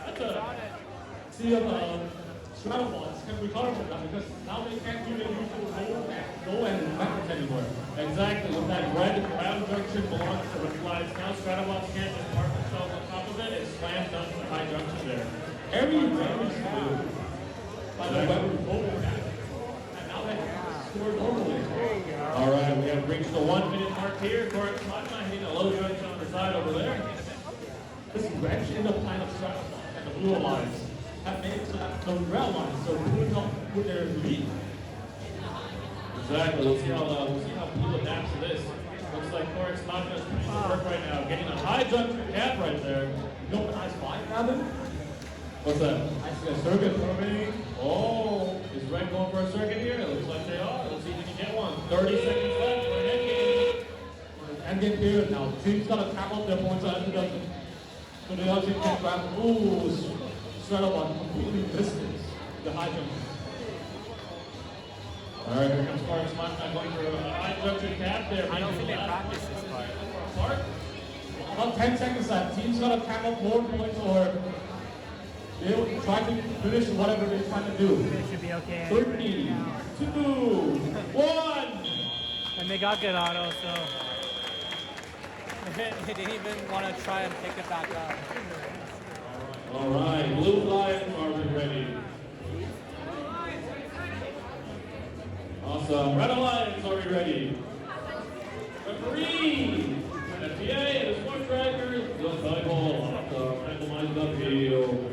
That's a see if Stratobots can recover from that because now they can't do the usual go and backwards anymore. Exactly, with that red ground junction belongs to the flies. Now Stratobots can't just park themselves on top of it and slam dunk the high junction there. Every damage do by the weapon mobile cap. And now they score normally. Alright, we have reached the 1 minute mark here. Corey Smatna hitting a low junction on the side over there. This wrench in the plan of Stratobots and the blue lines have made it to the rail lines, so pulling up with their lead. Exactly. We'll see how blue adapts to this. Looks like Corey Smatna is putting to work right now, getting a high junction cap right there. You know what ice flying happened? What's that? I see a circuit forming. Oh, is Red going for a circuit here? It looks like they are. Let's see if we can get one. 30 seconds left for an end game. End game period now. Team's got to tap up their points out introduction. So the other team can grab. Ooh, Stratobot completely missed the high jump. Alright, here comes Corey Smatna going for a high junction cap there. I don't think they practiced this part. About 10 seconds left. Team's got to tap up more points or they'll try to finish whatever they're trying to do. It should be okay. 3, 2, 1. And they got good auto, so they didn't even want to try and pick it back up. All right, Blue Lions, are we ready? Awesome. Red Alliance, are we ready? Referee, FTA, the sports director, the Bible, awesome. Randomized upfield.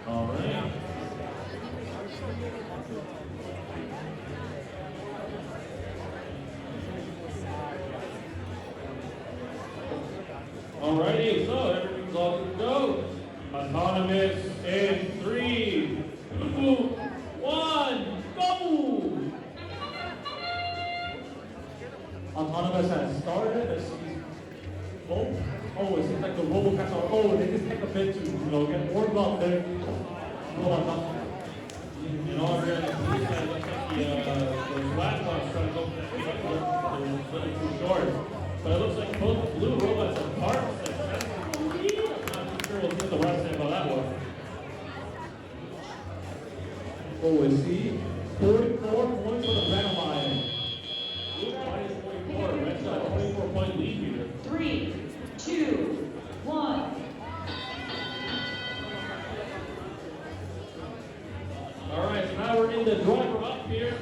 All right. Alrighty, so everything's all good to go. Autonomous in 3, 2, 1, go! Autonomous has started. Let's see. Oh, it seems like the RoboCats are, they just take a bit to, get warmed up there. In order to looks like the last one's trying to go for that it's a little too short. But it looks like both blue robots are parked. I'm not too sure we'll see the rest about that one. Oh, we see 44 points for the Red Alliance. Blue Alliance 44, Red's got a 24-point lead here. 3, 2, 1. Alright, so now we're in the driver up here.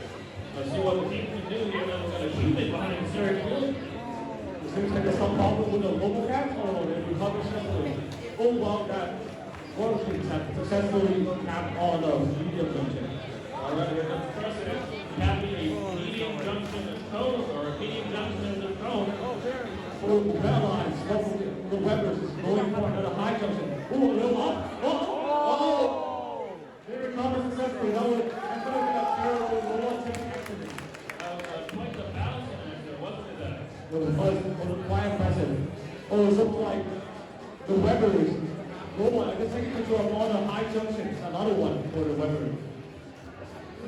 Let's see what the team can do here. Then we're going to keep it behind Sarah Blue. It seems like there's some problem with the local cats. Oh, they recover successfully. Oh, well, that one teams have successfully capped on the medium junction. Alright, here comes the president. Capping a medium junction cone, or a medium junction in the cone. For the Red Alliance, the Webbers is going for another high junction. Oh, a little up. Oh! They recover successfully. That would have been a terrible roll-up action. Quite the balance there, wasn't it? It was quite impressive. Oh, it looked like the Webbers. Oh, I guess taking control of all the high junctions. Another one for the Webbers.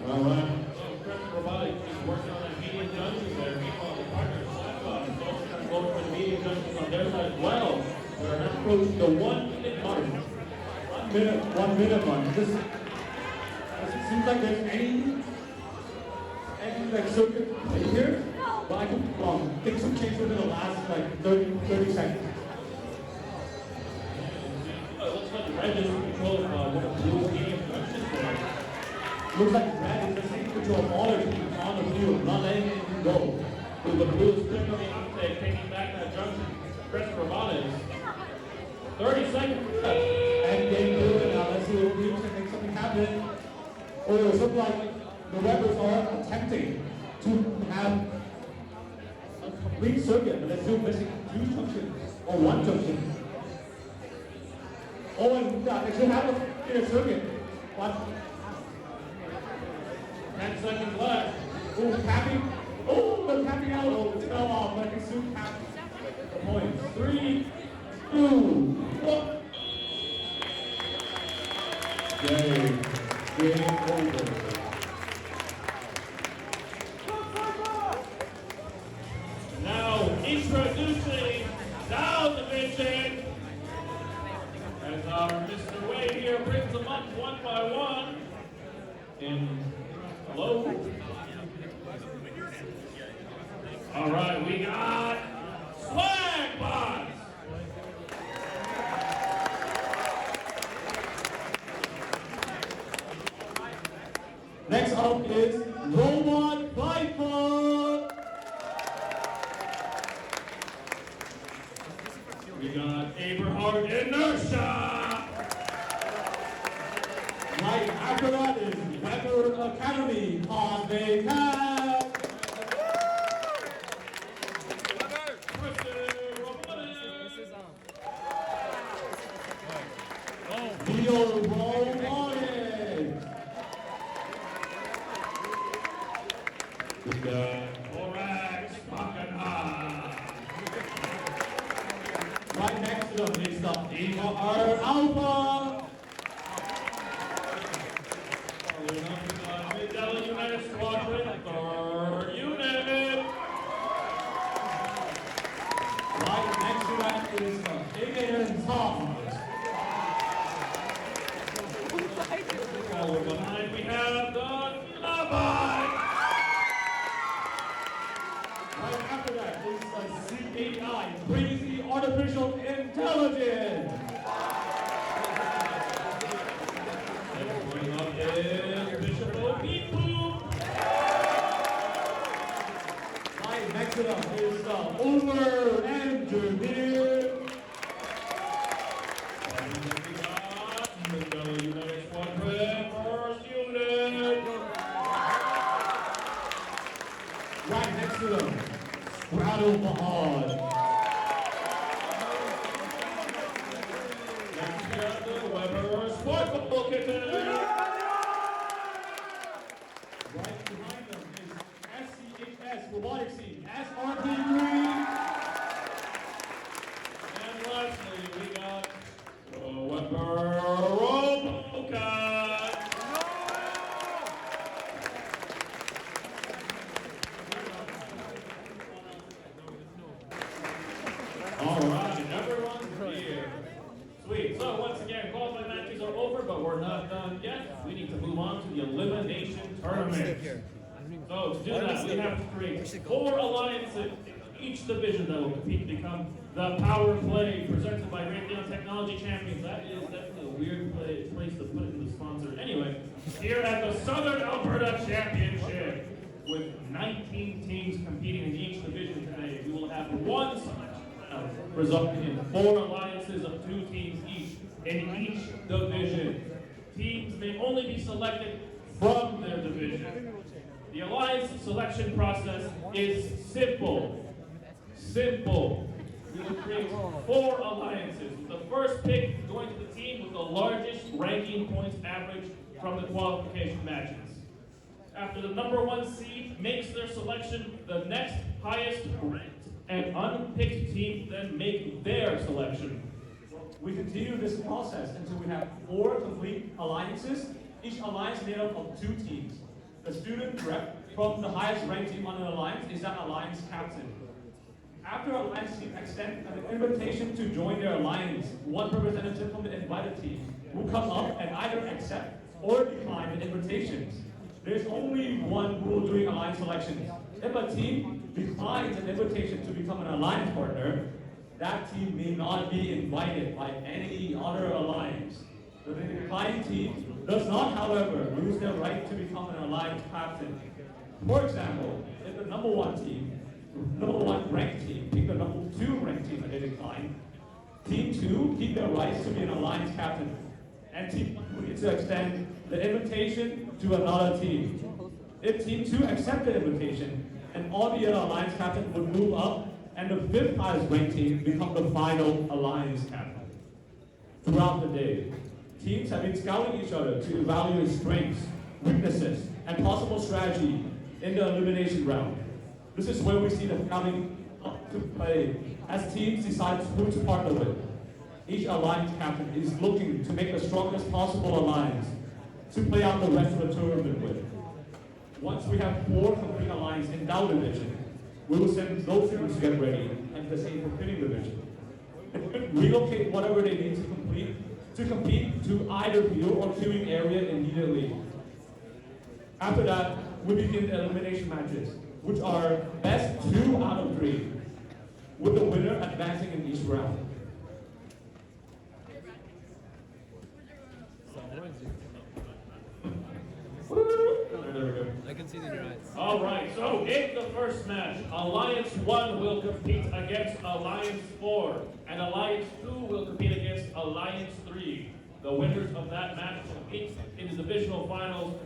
All right. So, Chris Robotics is working on that medium junction there. Meanwhile, the partners is also trying to go for the medium junctions on their side as well. We're now approaching the 1 minute mark. 1 minute mark. This seems like there's any like circuit here, but I could think some change within the last like 30 seconds. Looks like Red is in control of what a blue medium junction for. Looks like Red is in control of all their teams on the field, not letting anything go. With the Blues quick on the outside, taking back that junction. Chris Robotics. 30 seconds left. And game good. Now let's see if Blues can make something happen. Or it looks like the Webbers are attempting to have a complete circuit, but they're still missing 2 junctions or 1 junction. Oh, and actually have a inner circuit. Watch. 10 seconds left. Oh, tapping. Oh, the tapping out. Oh, fell off. Let me soon tap the points. 3, 2, 1. Game over. Now introducing down division as our Mr. Wade here brings them up one by one. And hello. All right, we got Swag Bots. Next up is Robot Viper. We got Aberhard Inertia. Right after that is Weber Academy Cosmic Cat. Leo Robotics. We got Borax Bacana. Right next to them is the Eva R Alpha. Middelland United Squadron, 3rd Unit. Right next to that is the Indian Tom. Followed behind we have the Nabite. Right after that is the CAI, Crazy Artificial Intelligence. Going up is Bishop Opipu. Right next to them is the Over Engineer. Middelland United Squadron, 1st Unit. Right next to them, Straddle Bahad. Next to them, the Weber Sparkle Kitten. Right behind them is SCHS Robotics Team, SRT3. And lastly, we got Weber Robocat. All right, everyone's here. Sweet. So once again, qualifying matches are over, but we're not done yet. We need to move on to the Elimination Tournament. So to do that, we have to create 4 alliances in each division that will compete to become the Power Play presented by Raytheon Technology Champions. That is definitely a weird place to put in the sponsor. Anyway, here at the Southern Alberta Championship, with 19 teams competing in each division today, we will have one selection round, resulting in 4 alliances of 2 teams each in each division. Teams may only be selected from their division. The alliance selection process is simple. Simple. We will create 4 alliances, with the first pick going to the team with the largest ranking points average from the qualification matches. After the number 1 seed makes their selection, the next highest ranked and unpicked team then make their selection. We continue this process until we have 4 complete alliances, each alliance made up of 2 teams. The student rep from the highest ranked team on an alliance is that alliance captain. After alliance team extend an invitation to join their alliance, one representative from the invited team will come up and either accept or decline the invitations. There's only one rule during alliance selections. If a team declines an invitation to become an alliance partner, that team may not be invited by any other alliance. The declining team does not, however, lose their right to become an alliance captain. For example, if the number 1 team, number 1 ranked team, pick the number 2 ranked team and they decline, Team 2 keep their rights to be an alliance captain, and Team 2 needs to extend the invitation to another team. If Team 2 accept the invitation, and all the other alliance captains would move up, and the 5th highest ranked team become the final alliance captain. throughout the day. Teams have been scouting each other to evaluate strengths, weaknesses, and possible strategy in the elimination round. This is where we see the scouting up to play as teams decide who to partner with. Each alliance captain is looking to make the strongest possible alliance to play out the rest of the tournament with. Once we have 4 complete alliances in Dow division, we will send those teams to get ready and the same for Pinning division. They could relocate whatever they need to compete to either field or queuing area immediately. After that, we begin the elimination matches, which are best 2 out of 3, with the winner advancing in each round. There we go. I can see it in your eyes. All right, so in the first match, Alliance 1 will compete against Alliance 4, and Alliance 2 will compete against Alliance 3. The winners of that match will compete in the divisional finals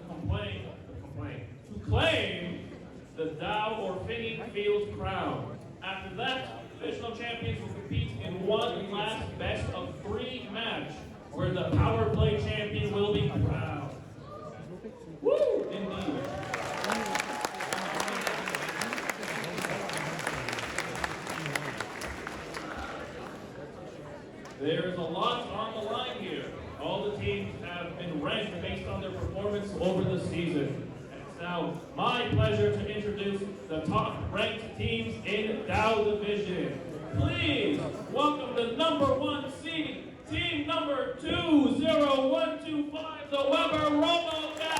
to claim the Dow or Finning Field crown. After that, divisional champions will compete in one last best of 3 match, where the power play champion will be crowned. Woo! Indeed. There is a lot on the line here. All the teams have been ranked based on their performance over the season. And it's now my pleasure to introduce the top-ranked teams in Dow Division. Please welcome the number 1 seed, team number 20125, the Weber RoboCats.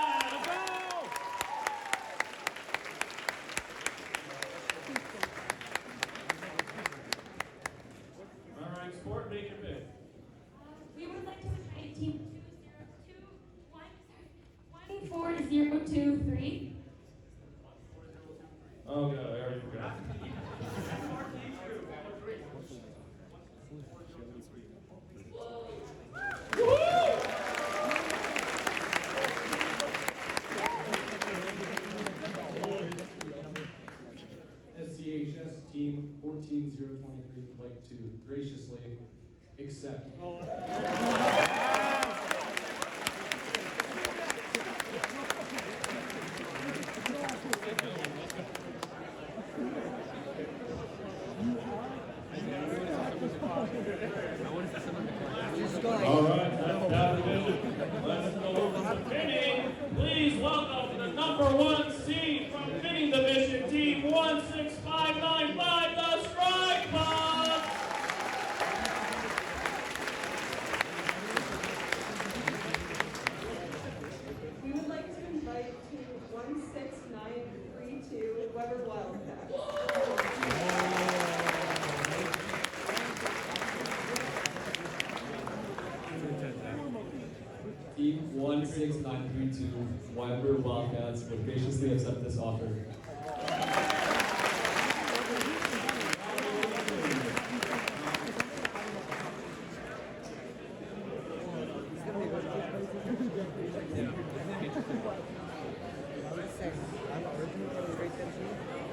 All right, sport, make your pick. We would like to invite team 14023. Oh god, I already forgot. SCHS Team 14023 would like to graciously accept. All right, that's Dow Division. Let's go over to Finning. Please welcome the number 1 seed from Finning Division, team 16595, the Strike Box. We would like to invite team 16932, Weber Wildcats. Team 16932 Weber Wildcats would graciously accept this offer.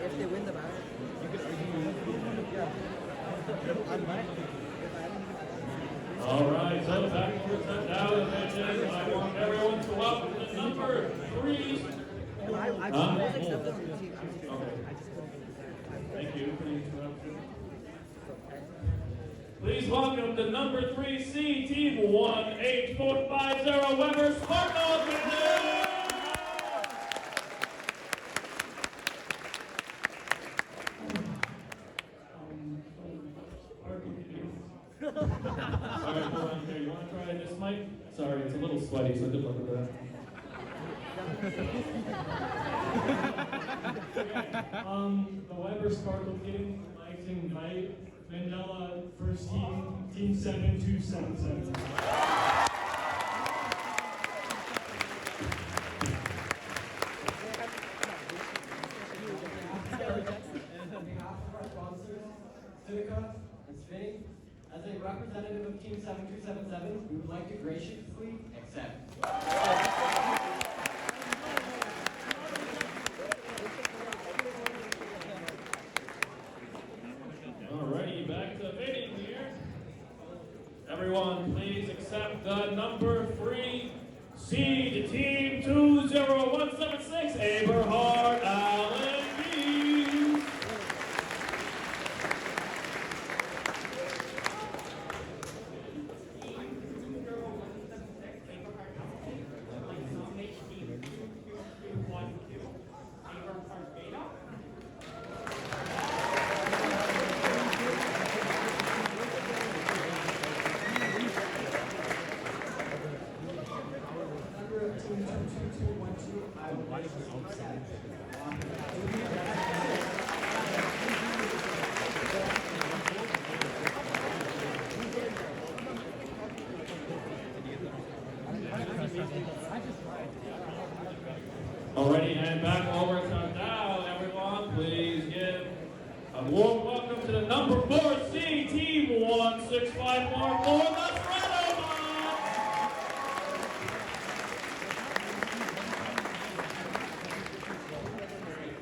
If they win the match, you can All right, so back to the Dow Division. I want everyone to welcome the number 3. Thank you for the interruption. Please welcome the number 3 seed, team 18450, Weber Sparkles. Sorry, hold on here. You want to try this mic? Sorry, it's a little sweaty, so good luck with that. The Weber Sparkle team would like to invite Mandela first team, team 7277. On behalf of our sponsors, Civica and Spinning, as a representative of Team 7277, we would like to graciously accept. Alrighty, back to Vinny here. Everyone, please accept 176, Aberhart Allen Hughes. Number of team 22212, I would like to present. Alrighty, and back over to now, everyone. Please give a warm welcome to the number 4 seed, team 1654. Let's run over!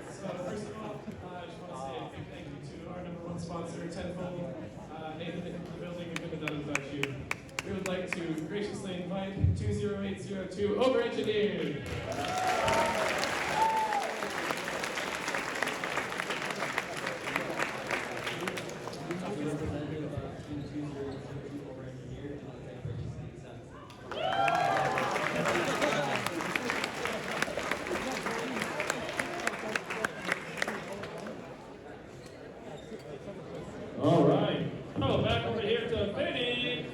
So first of all, I just want to say a big thank you to our number 1 sponsor, Tenfold. Nathan, if the building, we couldn't have done it without you. We would like to graciously invite 20802 over-engineered. Representative of Team 2002 over engineer, and I'd like to graciously accept. All right. So back over here to Vinny.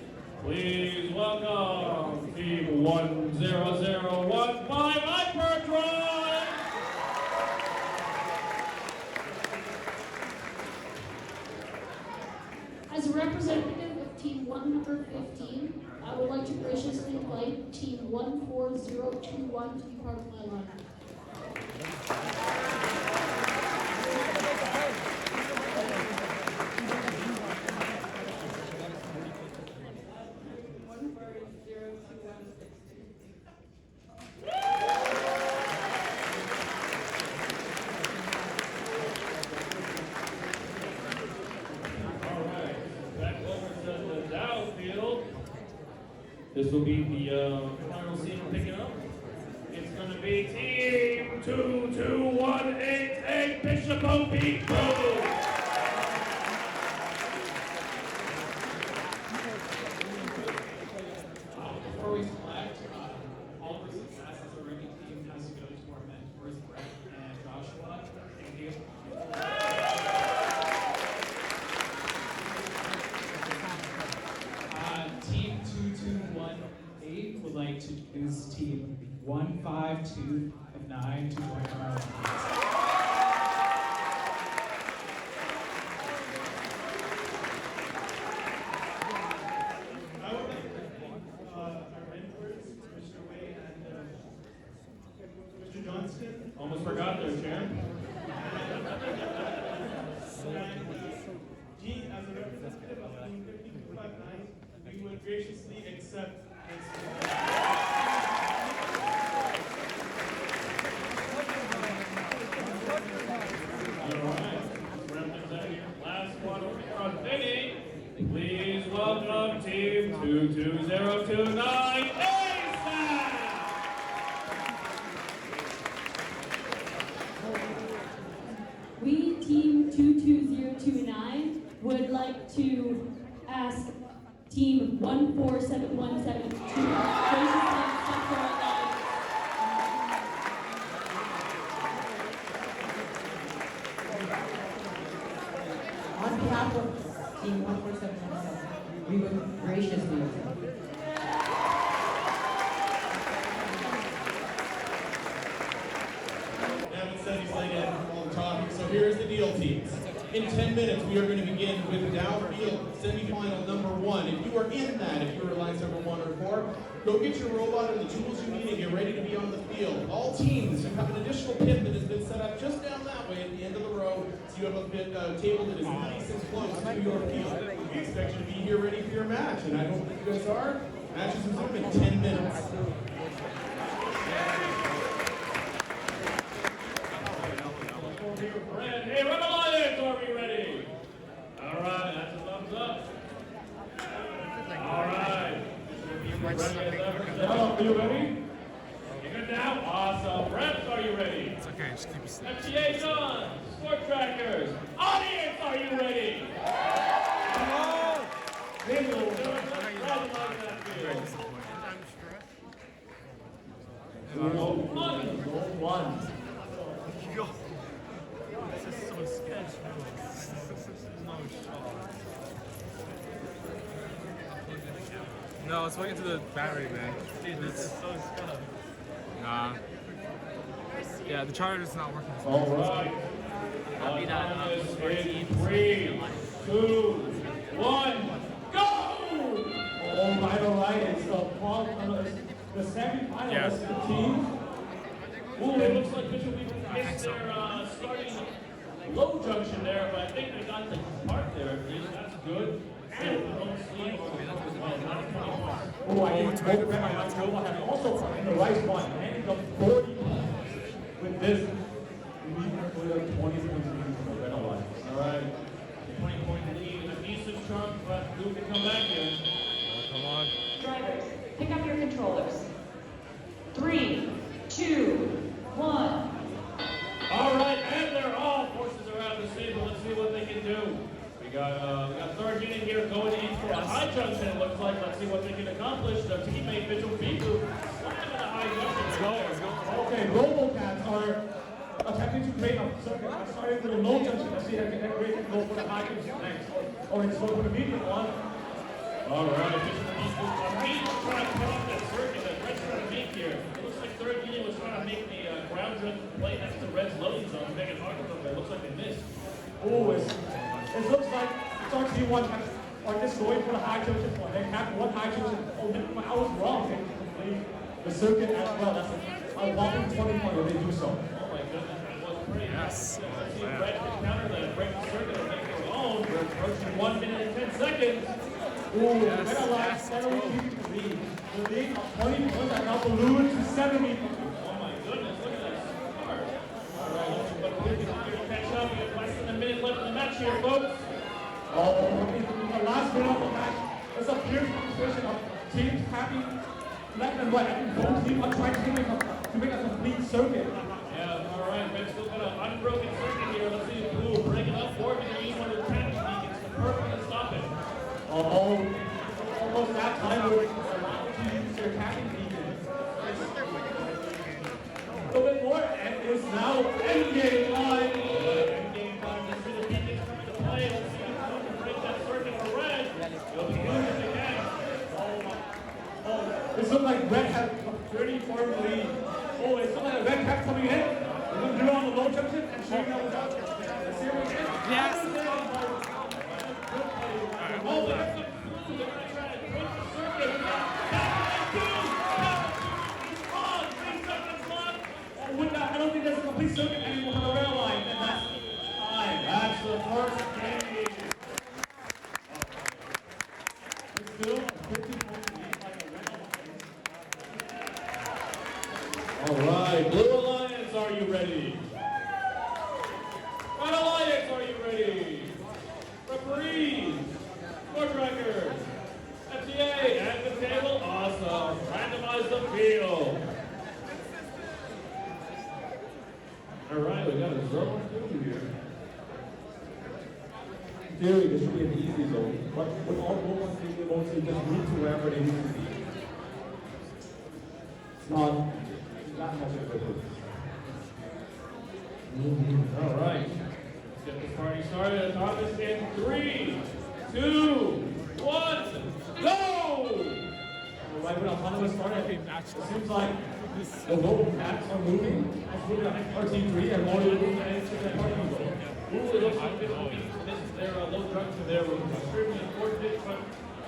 Please welcome team 10015 Hyperdrive. As a representative of Team 1 number 15, I would like to graciously invite Team 14021 to be part of my lineup. This will be the final scene we're picking up. It's going to be Team 22188 Bishop O.P. Before we select, all of our success as a ranking team has to go to our mentors, Brett and Joshua. Thank you. Team 2218 would like to use team 15259 to join our rankings. I would like to thank our mentors, Mr. Wade and Mr. Johnston. Almost forgot their chair. As a representative of Team 5259, we would graciously accept this. Alright, representative, last one over here on Vinny. Please welcome Team 22029 ASAP! We, Team 22029, would like to ask Team 14717 to graciously accept our lineup. On behalf of Team 14717, we would graciously accept. Haven't said he's laying out all the talking, so here's the deal, teams. In 10 minutes, we are going to begin with downfield semifinal number 1. If you are in that, if you are lines number 1 or 4, go get your robot and the tools you need and get ready to be on the field. All teams, you have an additional pit that has been set up just down that way at the end of the row, so you have a table that is nice and close to your field. We expect you to be here ready for your match, and I hope that you guys are. Matches resume in 10 minutes. Hey, Rebel Lions, are we ready? All right, that's a thumbs up. All right. Ready as ever. You ready? You good now? Awesome. Red FTA done. Sport trackers. Audience, are you ready? They will do it right along that field. One. This is so sketchy. No, it's plugged into the battery, man. Dude, this is so sketchy. Nah. Yeah, the charger is not working. All right. Copy that. In 3, 2, 1, go! All right. It's the semi-final. Yeah. It's the team. Ooh, it looks like Bishop Weaver missed their starting low junction there, but I think they got the part there. At least that's good. And we don't see. Oh, I think both Raymond Lin have also in the right spot, landing up 40 with this. We put a 20 points lead from the red line. All right. 20-point lead. A decent chunk, but who can come back here? Come on. Drivers, pick up your controllers. 3, 2, 1. All right, and they're off. Horses are out of the stable. Let's see what they can do. We got third unit here going in for a high junction. It looks like. Let's see what they can accomplish. Their teammate Mitchell Beaver slamming a high junction. Let's go. Okay, RoboCats are attempting to create a circuit. I'm starting with a low junction. Let's see if they can go for the high junction next. Or it's go for the medium one. All right, Mitchell Beaver trying to cut off that circuit that Red's trying to make here. It looks like third unit was trying to make the ground junction play next to Red's loading zone to make it hard for them, but it looks like they missed. Oh, it looks like T1 are just going for the high junction one. They have one high junction. Oh, I was wrong. They complete the circuit as well. That's a whopping 20 points if they do so. Oh my goodness, that was pretty Yes. Let's see Red can counter that, break the circuit and make their own. We're approaching 1 minute and 10 seconds. Ooh, Red Alliance steadily keeping the lead. The lead of 20 points are now ballooned to 70 points. Oh my goodness, look at that start. All right, but we're going to catch up. We have less than a minute left in the match here, folks. Oh, in the last minute of the match, there's a fierce competition of teams having left and right. I think both teams are trying to make a complete circuit. Yeah, all right, Red's still got an unbroken circuit here. Let's see if Blue will break it up for him and use one of their traffic beacons to perfectly stop it. Almost that time where it's allowed to use their tapping beacon. A little bit more, and it's now endgame time. Endgame time. Let's see the beacons coming to play. Let's see if Blue can break that circuit for Red. It'll be good if they can. Oh, this looks like Red has a 30-point lead. Oh, it's looking like Red cap coming in. We're going to do it on the low junction and shooting out the junction. Let's see if we can. Yes. Oh, there's the Blue. They're going to try to break the circuit. On 3 seconds left. Oh, with that, I don't think there's a complete circuit anymore on the rail line. And that's time. That's the first game. It's still a 50-point lead by the Red Alliance. All right, Blue Alliance, are you ready? Red Alliance, are you ready? Referees, score trackers, FTA, at the table, awesome. Randomize the field. All right, we got a zone 2 here. In theory, this should be an easy zone, but with all movements being able to just reach to wherever they need to be. It's not much of a difference. All right, let's get this party started. On this in 3, 2, 1, go! Right when autonomous started, it seems like the local cats are moving. As we're at RT3 and more moving into the party zone. Ooh, it looks like this is their low junction there was extremely important, but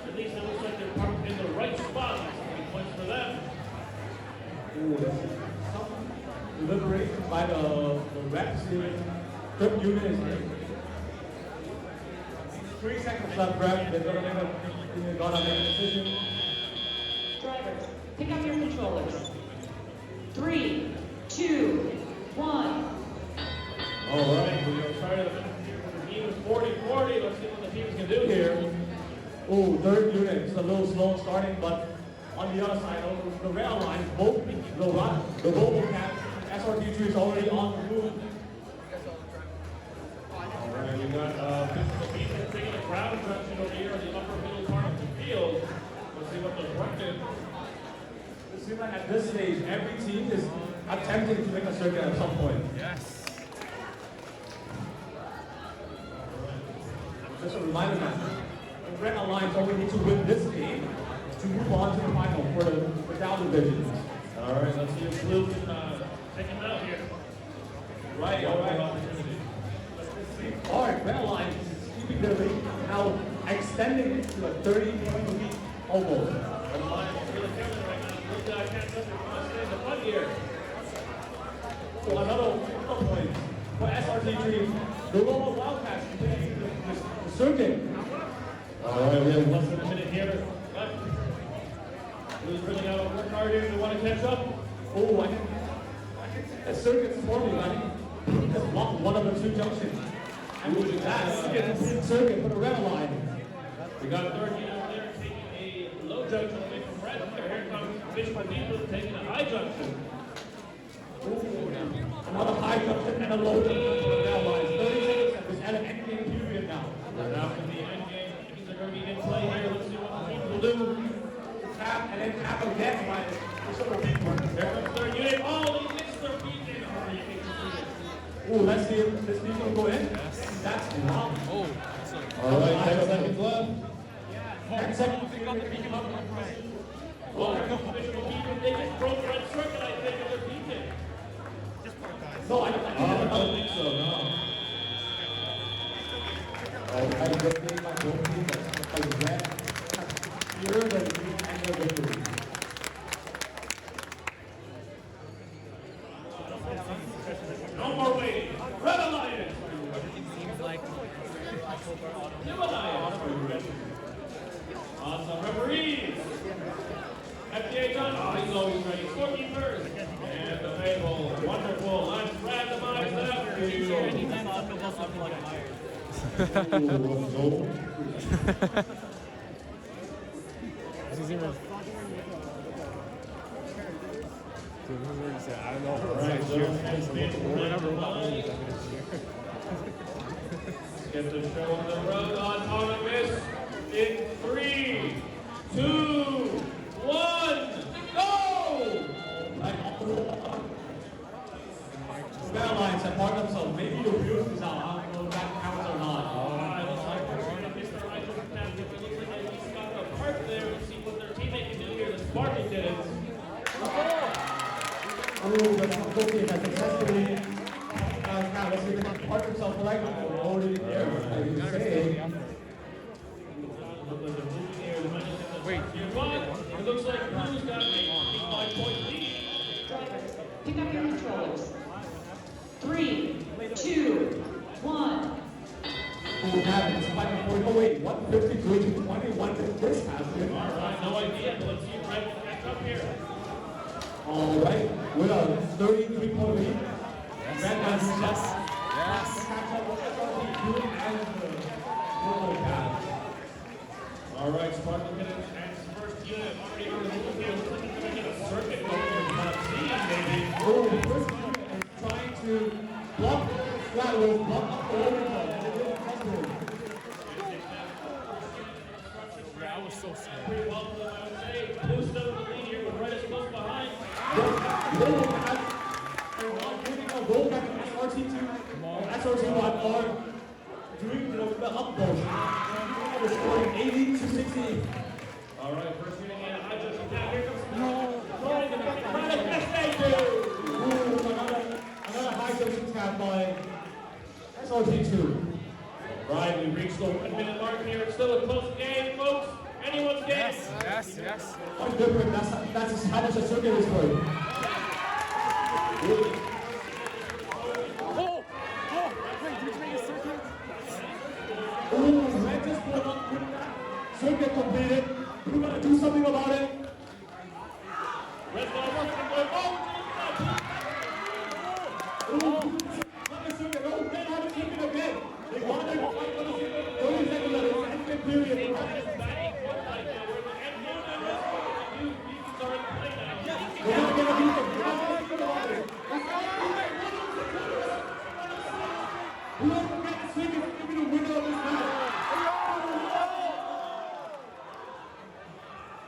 at least it looks like they're parked in the right spot. That's 20 points for them. Ooh, some deliberation by the reps here. Third unit is here. 3 seconds left, Brad. They're gonna make a decision. Drivers, pick up your controllers. 3, 2, 1. All right, we are starting the team is 40-40. Let's see what the teams can do here. Oh, third unit. It's a little slow starting, but on the other side, over the rail line, both the RoboCats as SRT3 is already on the move. Alright, we got physical people taking a ground junction over here in the upper middle part of the field. Let's see what they're working. It seems like at this stage, every team is attempting to make a circuit at some point. Yes. Just a reminder that the Red Alliance only need to win this game to move on to the final for the down divisions. Alright, let's see if Blue can take him out here. Right, alright. Alright, Red Alliance is keeping their lead, now extending it to a 30-point lead almost. Red Alliance is really killing it right now. Blue can't touch it. Stay in the front here. So another point for SRT3, the Robo Wildcats completing the circuit. Alright, we have less than a minute here left. Blue's bringing out a work hard here. They want to catch up. Oh, I think the circuit's forming. I think just block one of the two junctions. And with that, it's a complete circuit for the Red Alliance. We got 13 over there taking a low junction away from red. Here comes Visual People taking a high junction. Another high junction and a low junction for the Red Alliance. 30 seconds and it's at an end game period now. Right after the end game, things are going to be in play here. Let's see what the teams will do. Tap and then tap again by the Visual People. Here comes their unit. Oh, they missed their beat in. Ooh, let's see if this beat will go in. That's wow. Oh. All right, 10 seconds left. 10 seconds. Oh, here comes Visual People. They just broke red circuit, I think, of their beat. No, I don't think so, no. I good game by both teams. Like red, pure than any of victory. No more waiting. Red Alliance. Seems like New Alliance. Awesome referees. FDA John. Oh, he's always ready. Scorekeepers. And the faithful, wonderful, let's randomize that for you. I don't know. Right, so it's been Whatever. Get the show on the road on autonomous in 3, 2, 1, go! Red Alliance have marked themselves. Maybe the views is out. I don't know if that counts or not. Alright, looks like we're going to miss the right to the captain. It looks like at least got a part there. We'll see what their teammate can do here. The Spartan did it. Oh, but Kofi has successfully now let's see if they can park themselves correctly. They're already there. Like you say. Wait. It looks like Blue's got a 5-point lead. Pick up your controllers. 3, 2, 1. Who happens? Oh wait, 153 to 21. Did this happen? Alright, no idea. Let's see if Red will catch up here. All right, with a 33-point lead. Red has Yes. Alright, Spartan minutes and his first unit already on the move here. Looks like he's going to get a circuit going here. Not seeing maybe. Oh, the first unit is trying to block Flatwell, block up the overcall, and it didn't possible. That was so smart. Pretty well, I would say. Blue's still in the lead here, but Red is close behind. Go back to SRT2 and SRT1 are doing the up motion. They're scoring 80 to 60. Alright, first unit in. I just down. Here comes yes, they do! Another high junction tap by SRT2. Right, we reached the 1 minute mark here. It's still a close game, folks. Anyone's game. Yes. One different, that's how much a circuit is worth. Wait, did you make a circuit? Ooh, Red just pulled up with that. Circuit completed. We're gonna do something about it. Red's gonna work it. Ooh, another circuit. Oh, Red have a circuit again. They want it. 30 seconds left. It's an end period. We're gonna get a beat. Whoever gets the swing is going to be the winner of this match.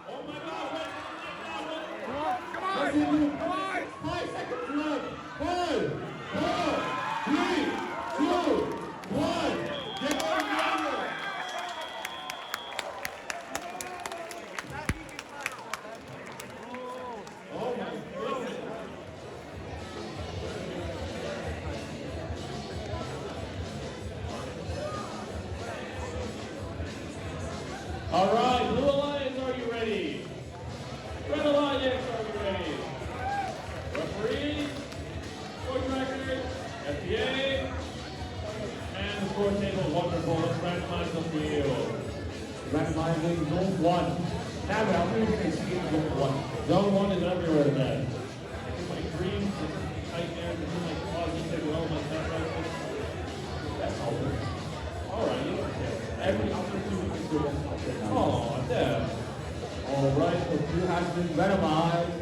Oh my God! Come on! Come on! 5 seconds left. 5, 4, 3, 2, 1. Get on the other. Oh my goodness. All right, Blue Alliance, are you ready? Red Alliance, are you ready? Referees, score trackers, FDA, and the score table is wonderful. Let's randomize the field. Randomizing zone 1. Now, how many can see in zone 1? Zone 1 is everywhere, man. It's like green, it's tight there, it's like positive, well, like that, right? That's all good. All right, you don't care. Every opportunity to do that. Oh, damn. All right, the queue has been randomized.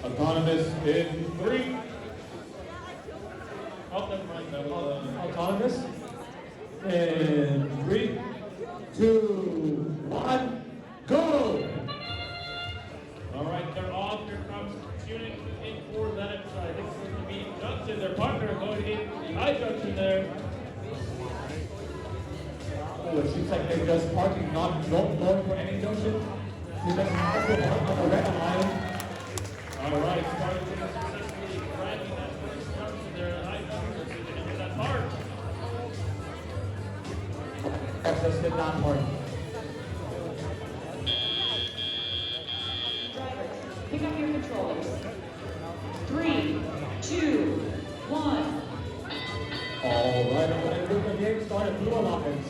Autonomous in 3. Oh, never mind. That was, Autonomous. In 3, 2, 1, go! all right, they're off. Here comes shooting in for that. I think it's going to be Junction, their partner, going in the I junction there. Oh, it seems like they're just parking, not going for any junction. See, that's not the one on the red line. All right, starting to successfully dragging that first junction there. I junction, so they can hit that mark. That's just did not work. Drivers, pick up your controllers. 3, 2, 1. All right, and when the game started, Blue Alliance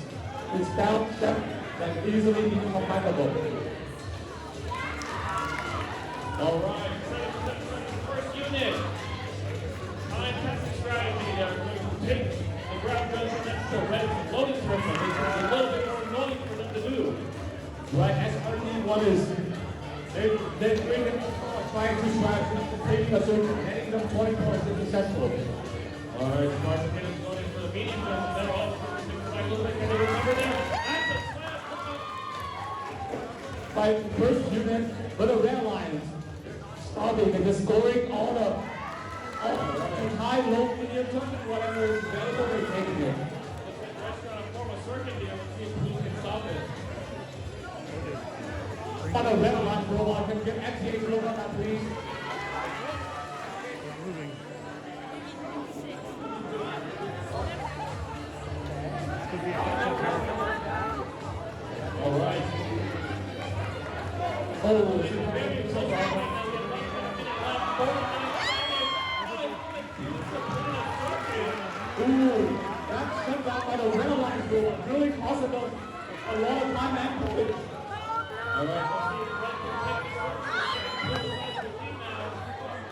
is down step that easily be compatible. All right, first unit. Fantastic strategy there. Going to take the grab guns and that's the red loading system. It's a little bit more annoying for them to do. Right, SRT1 is they're trying to try taking a certain getting them 20 points is successful. All right, Martin is going for the medium guns. They're all looks like they remember there. That's a slam. By the first unit, but the Red Alliance stopping and just scoring all the high, low, medium, whatever is available, they're taking it. Let's try to form a circuit here and see if Blue can stop it. But the Red Alliance robot can get FTA to look on that, please. All right. Oh, this is very so Ooh, that shut down by the Red Alliance robot really costed us a lot of time and points. All right.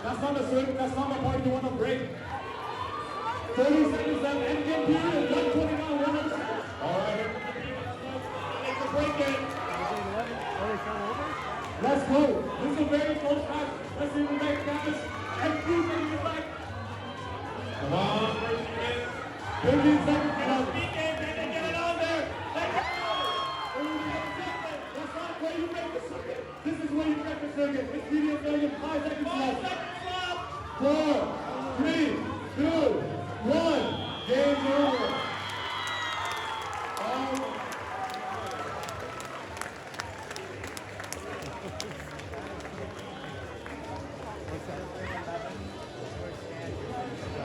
That's not the circuit, that's not the point you want to break. 30 seconds left, end game period, 129 winners. All right. Make the break in. Let's go. This is a very close match. Let's see who makes guys. And who's going to get back. Come on, first unit. 15 seconds left. Can they get it on there? That's not where you make the circuit. This is where you make the circuit. It's video million, 5 seconds left. 4, 3, 2, 1. Game over.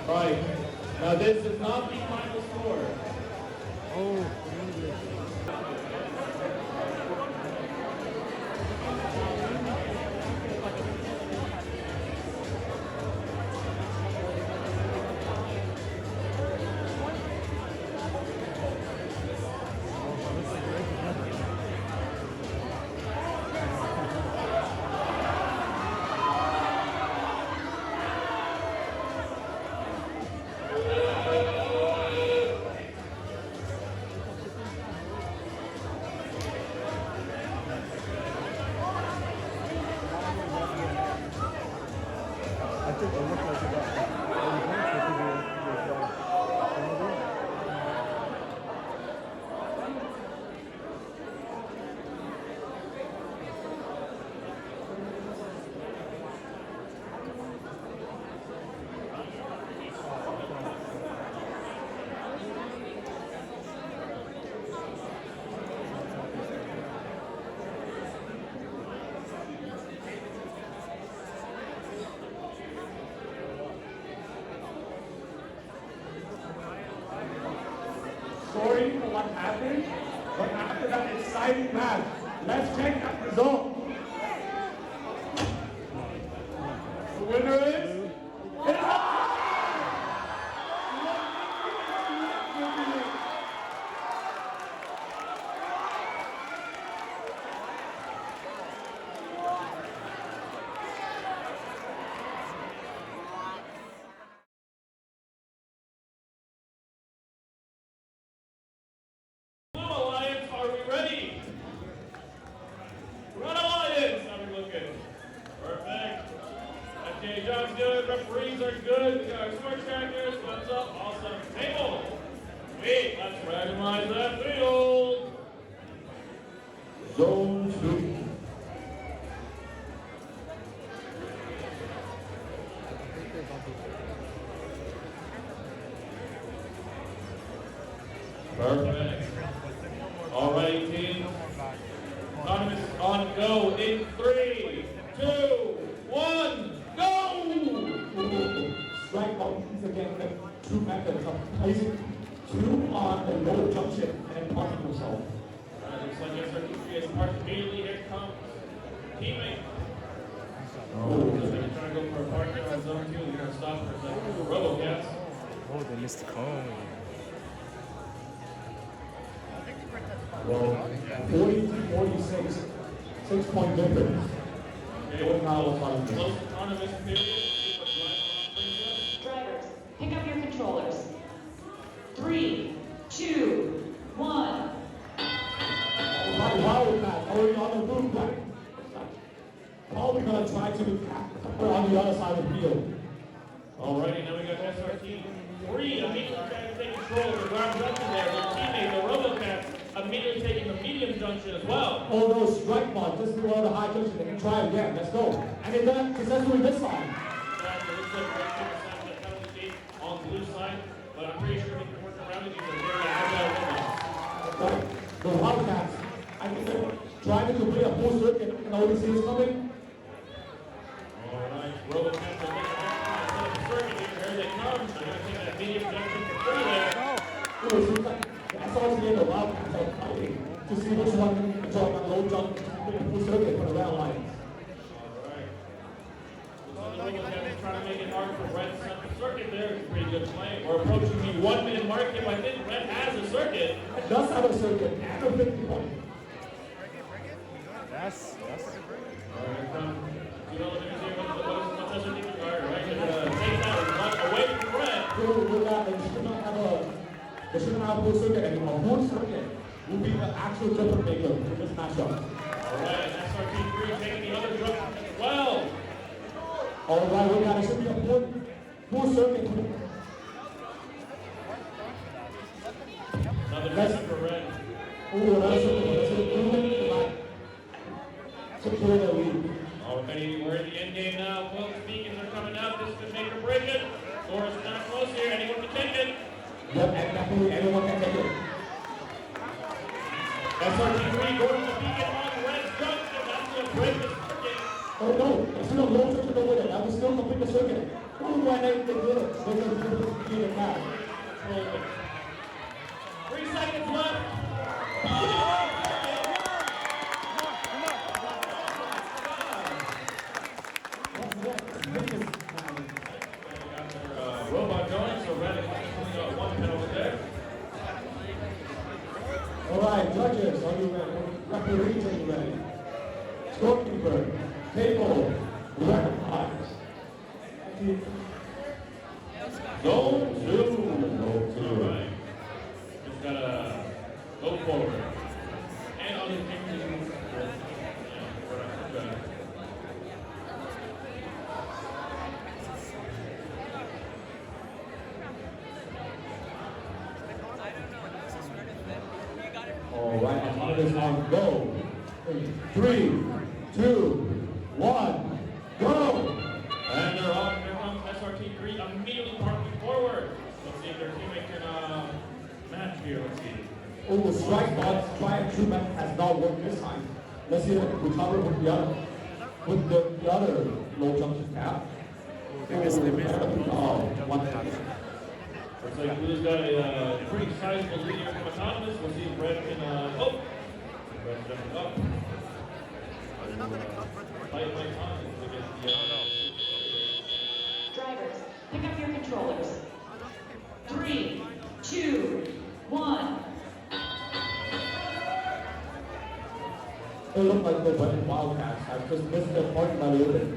Right. Now this is not the final score. sorry for what happened, but after that exciting match, let's check that result. The winner is... Blue Alliance, are we ready? Red Alliance, how we looking? Perfect. Okay, job's good, referees are good, we got our score trackers, thumbs up, awesome. Table. Sweet, let's randomize that field. Zone 2. Perfect. All right, team. Autonomous on go in 3, 2, 1, go! Strike out is again the two methods of placing two on the low junction and parking yourself. Looks like SRT3 is parked immediately. Here comes teammate. Looks like he's trying to go for a parking on zone 2. He's going to stop for a second. RoboCats. Oh, they missed the cone. Well, 40-46, 6-point difference. Okay, Now we're talking. close autonomous period. See what drive brings up. Drivers, pick up your controllers. 3, 2, 1. Wow, Matt, already on the move, right? Probably gonna try to put on the other side of the field. Alrighty, now we got SRT3 immediately trying to take control of the ground junction there. Their teammate, the RoboCats, immediately taking the medium junction as well. Oh no, strike ball, just below the high junction. They can try again. Let's go. And they done successfully this time. Exactly, looks like Red Team decided to penalty gate on the blue side, but I'm pretty sure we can work around it. He's a very agile winner. The Wildcats, I think they're trying to complete a full circuit and ODC is coming. Alright, RoboCats are making a circuit here. Here they come. They're going to take that medium junction for free there. Oh, it seems like the SRT and the Wildcats are fighting to see which one can drop that low jump to complete a full circuit for the Red Alliance. Alright. Looks like the RoboCats are trying to make it hard for Red to set the circuit there. It's a pretty good play. We're approaching the 1 minute mark here. I think Red has a circuit. It does have a circuit and a 50 point. Yes, yes. Alright, here comes two elevators here. What's SRT doing? Alright, they're going to take that one away from Red. With that, they shouldn't have a full circuit anymore. Full circuit will be the actual difference maker in this matchup. Alright, SRT3 taking the other junction as well. Alright, we got it. Should be a full circuit. Another junction for Red. Ooh, another circuit. Secure the lead. Alrighty, we're in the end game now. Folks, beacons are coming out. This could make or break it. Score is kind of close here. Anyone can take it. Yep, and definitely anyone can take it. SRT3 going to the beacon on Red's junction. That's going to break the circuit. Oh no, it's still a low circuit over there. That will still complete the circuit. Oh, why they did it? They're going to do it again now. 3 seconds left. Robot going, so Red only got 1 penalty there. Alright, judges, are you ready? Referees, are you ready? Scorekeeper, table, red eyes. Go to. Alright. Just gotta go forward. And on his pictures. Alright, autonomous on go. 3, 2, 1, go! And they're off. Here comes SRT3 immediately parking forward. Let's see if their teammate can match here. Let's see. Oh, the strike ball, try and true method has not worked this time. Let's see if it can recover with the other low junction cap. They missed. Oh, one Looks like Blue's got a pretty sizable lead here from Autonomous. We'll see if Red can, Red's jumping up. Fight Autonomous against the, Drivers, pick up your controllers. 3, 2, 1. It looked like the Western Wildcats have just missed their point by a little bit.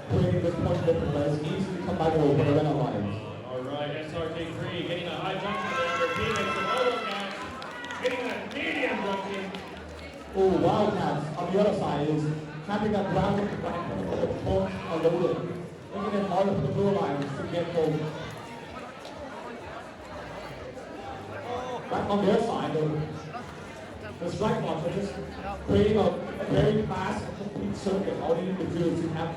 Putting this point difference easily come back over the red lines. all right, SRT3 getting a high junction there. Their teammates, the Wildcats, getting that medium junction. Oh, Wildcats on the other side is capping that ground with the back of the point unloaded, making it harder for the blue lines to get home. Back on their side, the strike box are just creating a very fast, complete circuit. All you need to do is to have a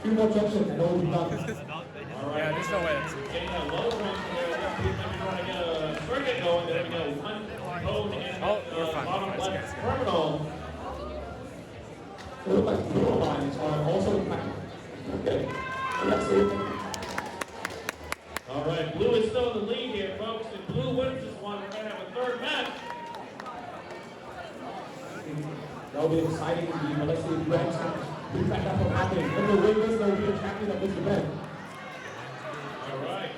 few more junctions and it will be done. All right, there's no way. Getting a low run there. Maybe trying to get a circuit going. There we go. One code in bottom left terminal. It looks like blue lines are also back. Okay. Let's see. All right, Blue is still in the lead here, folks. If Blue wins this one, we're going to have a third match. That'll be exciting to you, but let's see if Red can prevent that from happening. If they win this, they'll be the champion of this event. All right.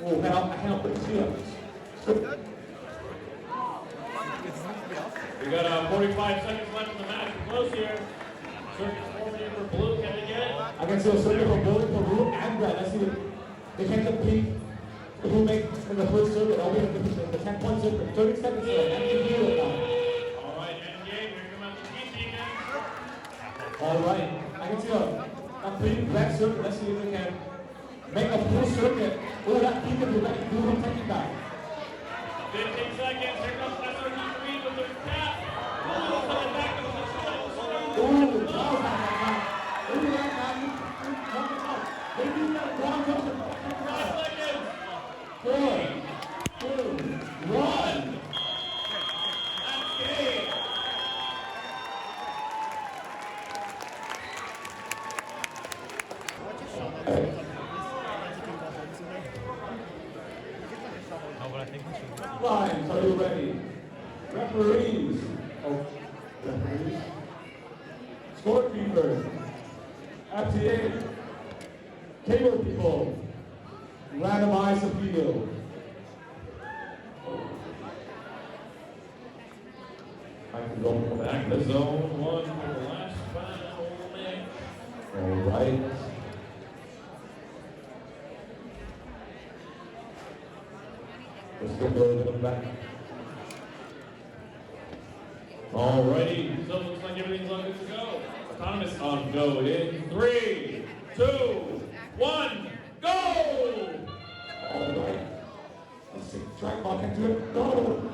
Oh, I cannot put the here. We got 45 seconds left in the match. We're close here. Circuit's forming for Blue. Can they get it? I can see a circuit for Blue and Red. Let's see if they can complete the Blue make in the first circuit. That'll be the 10-point circuit. 30 seconds left. And you do it now. All right, I can see a complete red circuit. Let's see if we can make a full circuit. Oh, that people do that. Do not take it back. 15 seconds. Here comes SRT3 with their cap. Blue is coming back with the strike. Oh, wow, man. Maybe that guy, knock it out. Maybe that ground jump. 5 seconds. 4, 2, 1. That's game. Lines, are you ready? Referees. Oh, referees. Scorekeepers. FTA. Cable people. Randomized appeal. I can go Back to zone 1 for the last final match. all right. Let's get those in the back. Alrighty, so it looks like everything's all good to go. Autonomous on go in 3, 2, 1, go! All right. Let's see. Track ball can do it. Go!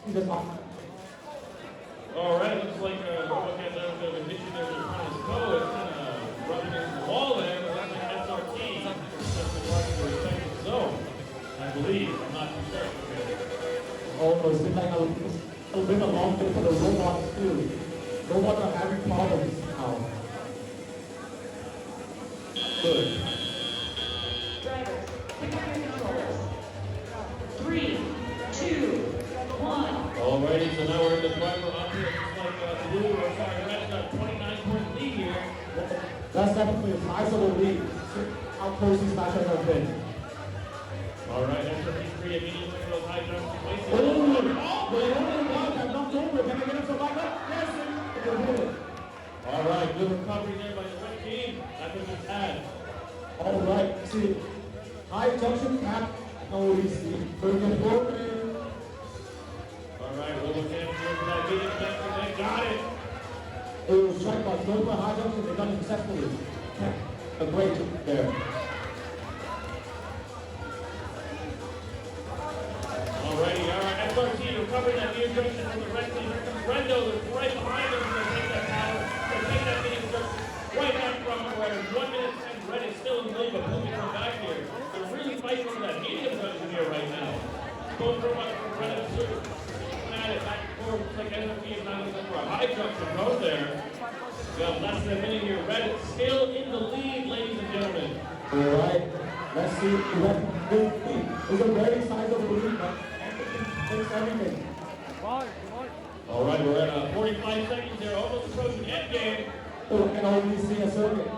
He's just off. Alright, looks like Robo has a bit of an issue there with Autonomous Go. It's kind of rubbing against the wall there, but that's like SRT. That's the marking the respective zone, I believe. I'm not too sure. Oh, it's been like a bit of a long day for the robots too. Robots are having problems now. Good. Drivers, pick up your controllers. 3, 2, 1. Alrighty, so now we're in the driver up here. Looks like Blue, or sorry, Red's got a 29-point lead here. That's definitely a sizable lead. How close these matches have been. Alright, SRT3 immediately for those high jumps. Alright, good recovery there by the red team. That's what we had. All right, see, high junction cap, no easy. Bring forward. Alright, little chance here for that medium junction. They got it. It was strike box, go for high junction, they done it successfully. A great job there. Alrighty, alright, SRT recovering that near junction from the red team. Here comes Rendo, that's right behind them. They're going to take that power. They're going to take that medium junction right back from Red. 1 minute 10, Red is still in the lead, but Blue can come back here. They're really fighting for that medium junction here right now. Both from Red and Blue. At it, back and forth. Looks like SRT is not looking for a high junction road there. We got less than a minute here. Red is still in the lead, ladies and gentlemen. All right. Let's see. It's a very sizable lead, but everything takes everything. All right, we're at 45 seconds here, almost approaching end game. So we can only see a circuit.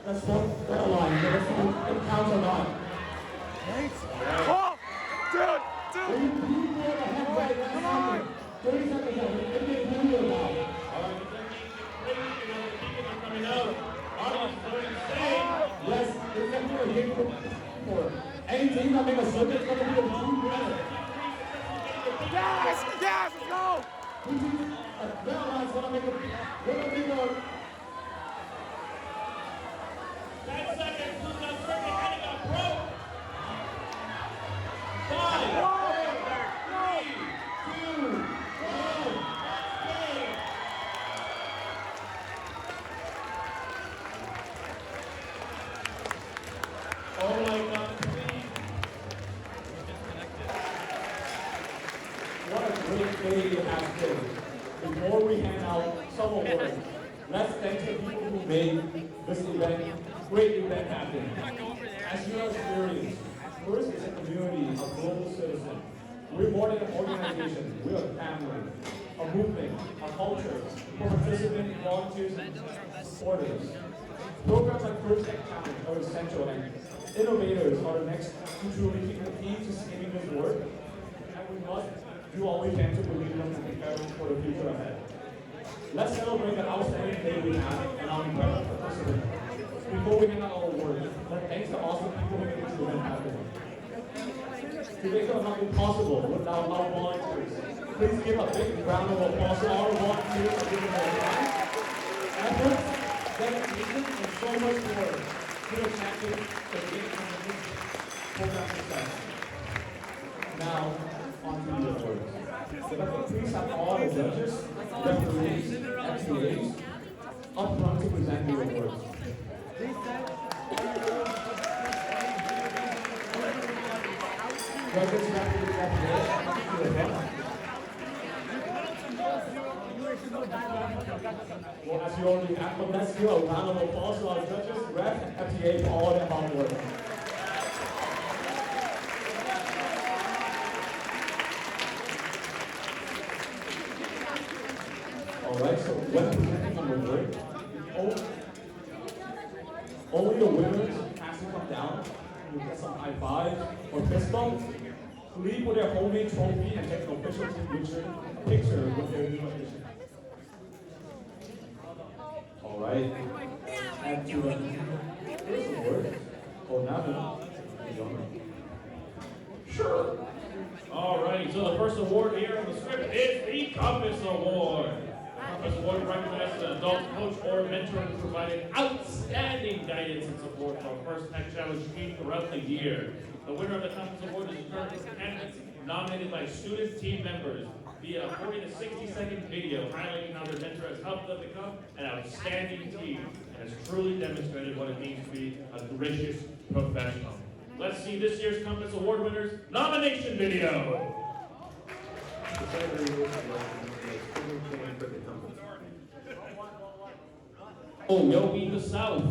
That's what that line. Let's see if it counts or not. Oh, dude. We go ahead right now. 30 seconds left. It didn't move now. All right, the people are coming out. Audience voting staying. Yes, it's definitely a hit for any team that make a circuit is going to be a team winner. Yes, let's go. Which is Belmont's going to make a 10 seconds, who's that circuit heading up, bro? 5, 4, 3, 2, 1, game. Oh my God, please. What a great day it has been. Before we hand out some awards, let's thank the people who made this event, great event happen. As you have experienced, First is a community, a global citizen. We're more than an organization, we're a family, a movement, a culture, for participants, volunteers, and supporters. Programs like First Tech Challenge are essential, and innovators are the next to truly keep the key to scaling this work. And we must do all we can to believe them and prepare them for the future ahead. Let's celebrate the outstanding day we have and our incredible participants. Before we hand out our awards, let's thank the awesome people who made this event happen. Today could not be possible without our volunteers. Please give a big round of applause to our volunteers for giving their time, efforts, dedication, and so much more to the champion for making this program success. Now, on to the awards. So let me please have all the judges, referees, FTAs up front to present the awards. Judges have to be FTAs to the front. Well, as you already have, but let's give a round of applause to our judges, ref, and FTA for all their hard work. Alright, so when presenting an award, only the winners has to come down. You get some high fives or fist bumps. Leave with their homemade trophy and take an official team picture with their new addition. Alright, and to the first award, Onana. Sure. All right, so the first award here on the script is the Compass Award. The Compass Award recognizes an adult coach or mentor who provided outstanding guidance and support for our First Tech Challenge team throughout the year. The winner of the Compass Award is determined from candidates nominated by student team members via a 40 to 60-second video highlighting how their mentor has helped them become an outstanding team and has truly demonstrated what it means to be a gracious professional. Let's see this year's Compass Award winners' nomination video. Oh, Yogi the South.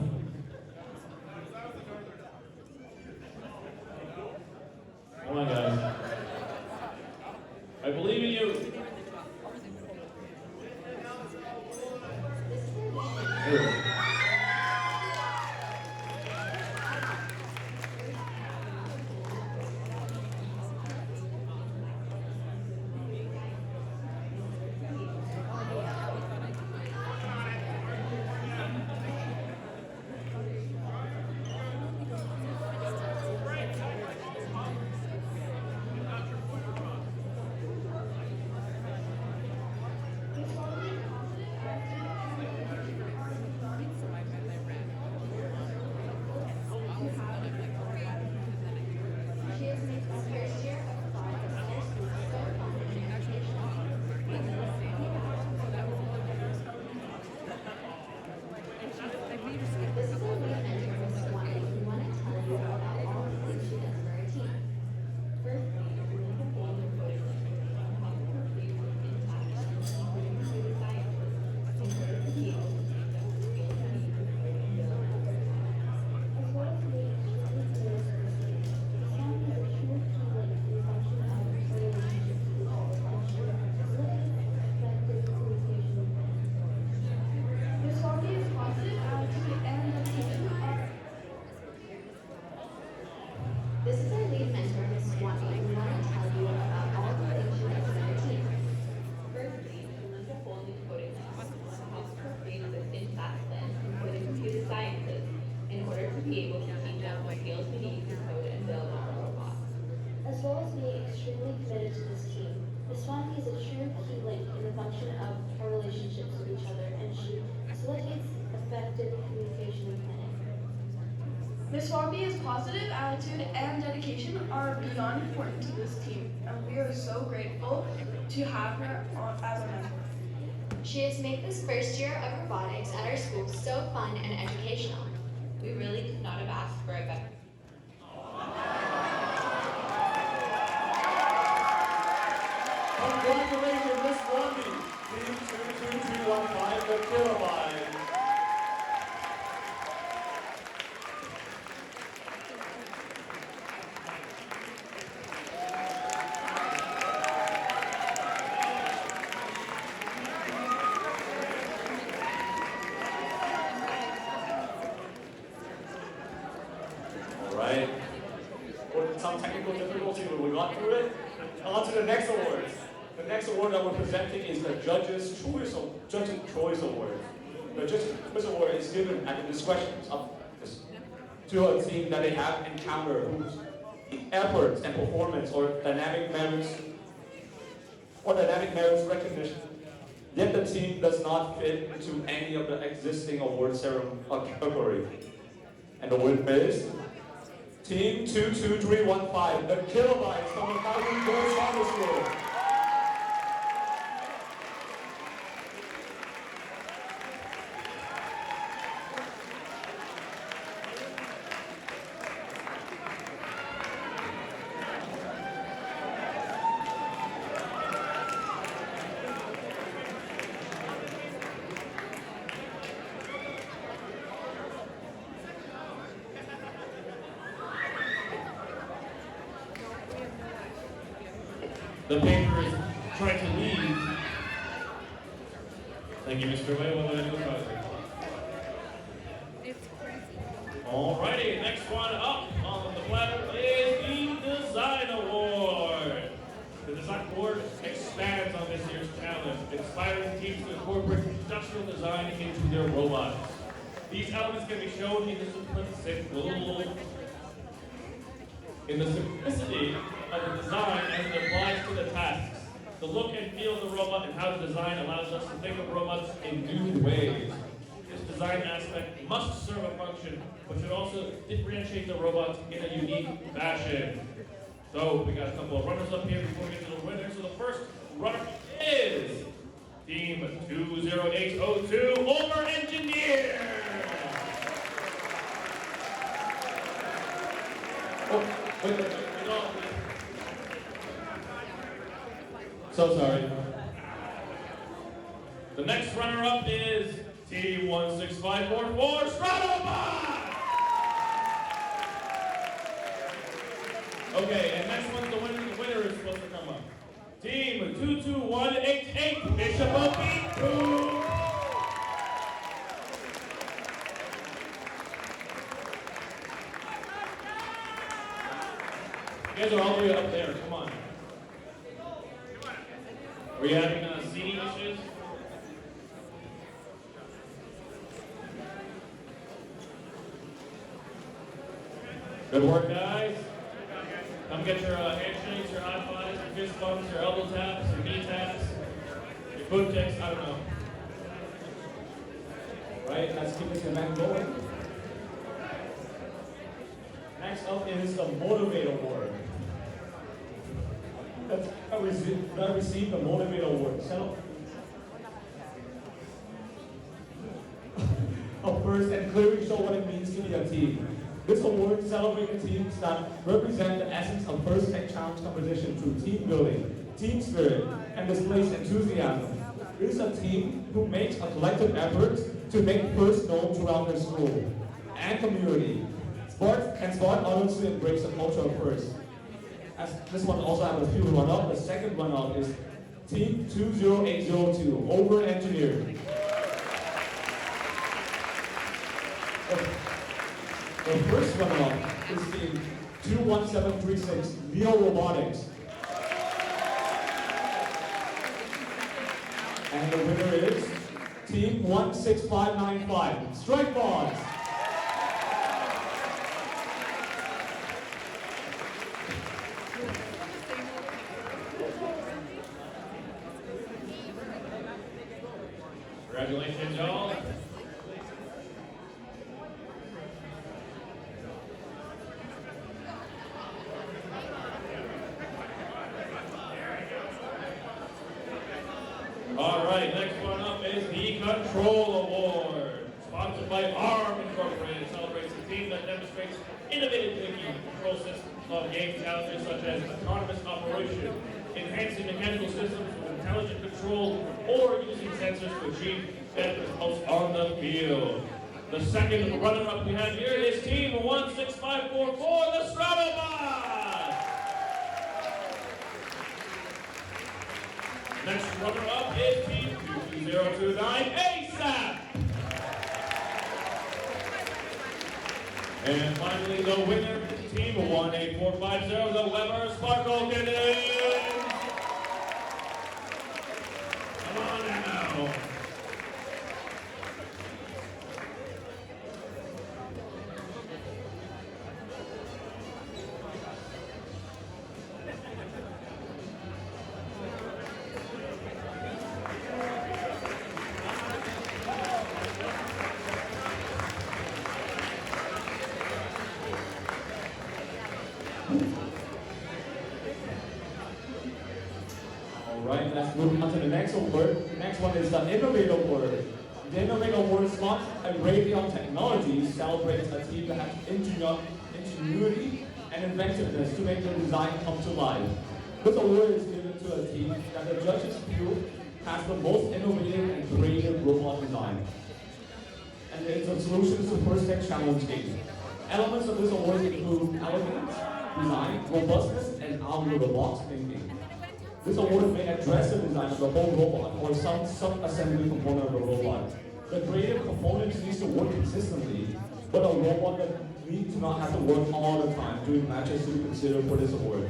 Come on, guys. I believe in you. Here. extremely committed to this team. Miss Swampy is a true key link in the function of our relationships with each other, and she facilitates effective communication and planning. Miss Swampy's positive attitude and dedication are beyond important to this team, and we are so grateful to have her as a mentor. She has made this first year of robotics at our school so fun and educational. We really could not have asked for a better. Congratulations, Miss Swampy. Team 22315, the Kilobyte. Alright. With some technical difficulty, but we got through it. On to the next awards. The next award that we're presenting is the Judges' Choice Award. The Judges' Choice Award is given at the discretion of to a team that they have encountered whose efforts and performance or dynamic merits recognition. Yet the team does not fit into any of the existing award category. And the winner is Team 22315, the Kilobytes from the Calgary Girls High School. The paper is trying to leave. Thank you, Mr. Way. What do I do about it? Alrighty, next one up on the platter is the Design Award. The Design Award expands on this year's challenge, inspiring teams to incorporate industrial design into their robots. These elements can be shown in the simplicity of the design as it applies to the tasks. The look and feel of the robot and how the design allows us to think of robots in new ways. This design aspect must serve a function, but should also differentiate the robots in a unique fashion. So we got a couple of runners up here before we get to the winner. So the first runner is Team 20802, Over Engineer. Wait. So sorry. The next runner-up is Team 16544, Stratobot! Okay, and next one, the winner is supposed to come up. Team 22188, Bishop Obi. You guys are all the way up there, come on. Are you having seating issues? Good work, guys. Come get your handshakes, your high fives, your fist bumps, your elbow taps, your knee taps, your foot kicks, I don't know. Right, let's keep this event going. Next up is the Motivate Award. That received the Motivate Award. Up first and clearly show what it means to be a team. This award celebrates teams that represent the essence of first tech challenge competition through team building, team spirit, and displays enthusiasm. It is a team who makes a collective effort to make first known throughout their school and community. Sport others to embrace the culture of first. As this one also has a few run-up. The second run-up is Team 20802, Over Engineer. The first runner-up is Team 21736, Neo Robotics. And the winner is Team 16595, Strike Bots. Congratulations, y'all. All right, next one up is the Control Award, sponsored by ARM Incorporated. Celebrates a team that demonstrates innovative thinking, control systems of game challenges such as autonomous operation, enhancing mechanical systems with intelligent control, or using sensors to achieve better results on the field. The second runner-up we have here is Team 16544, the Stratobots. Next runner-up is Team 22029, ASAP. And finally, the winner is Team 18450, the Weber Sparkle Kittens. Come on now. Alright, let's move on to the next award. The next one is the Innovator Award. The Innovator Award, sponsored by Raymond Technologies, celebrates a team that has ingenuity and inventiveness to make their design come to life. This award is given to a team that the judges feel has the most innovative and creative robot design. And it's a solutions to first tech challenge game. Elements of this award include elegance, design, robustness, and out-of-the-box thinking. This award may address the design of the whole robot or some sub-assembly component of the robot. The creative components need to work consistently, but a robot that needs to not have to work all the time doing matches to be considered for this award.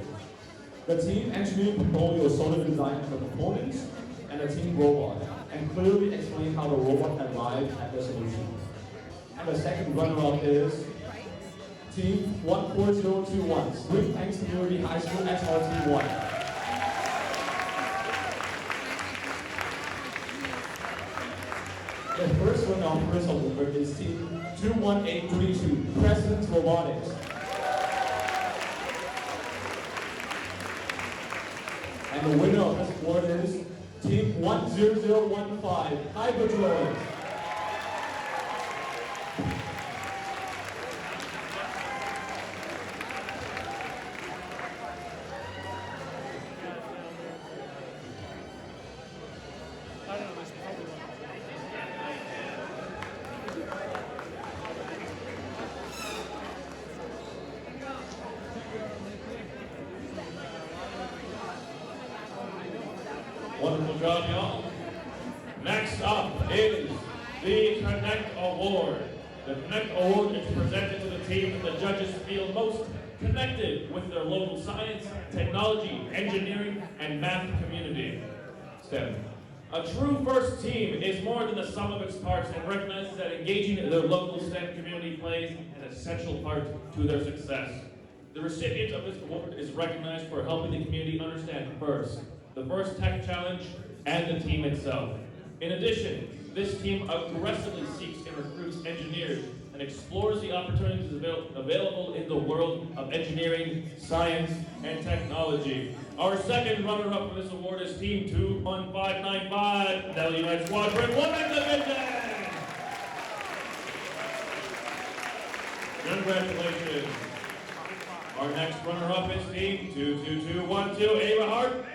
The team engineering portfolio solely designed the components and the team robot, and clearly explain how the robot arrived at the solution. And the second runner-up is Team 14021, Spring Thanks Community High School XRT1. The first runner-up for this award is Team 21832, President's Robotics. And the winner of this award is Team 10015, Hybridroids. Wonderful job, y'all. Next up is the Connect Award. The Connect Award is presented to the team that the judges feel most connected with their local science, technology, engineering, and math community. STEM. A true FIRST team is more than the sum of its parts and recognizes that engaging their local STEM community plays an essential part to their success. The recipient of this award is recognized for helping the community understand FIRST, the FIRST Tech Challenge, and the team itself. In addition, this team aggressively seeks and recruits engineers and explores the opportunities available in the world of engineering, science, and technology. Our second runner-up for this award is Team 21595, Delhi United Squadron Women Division. Congratulations. Our next runner-up is Team 22212, Ava Hart.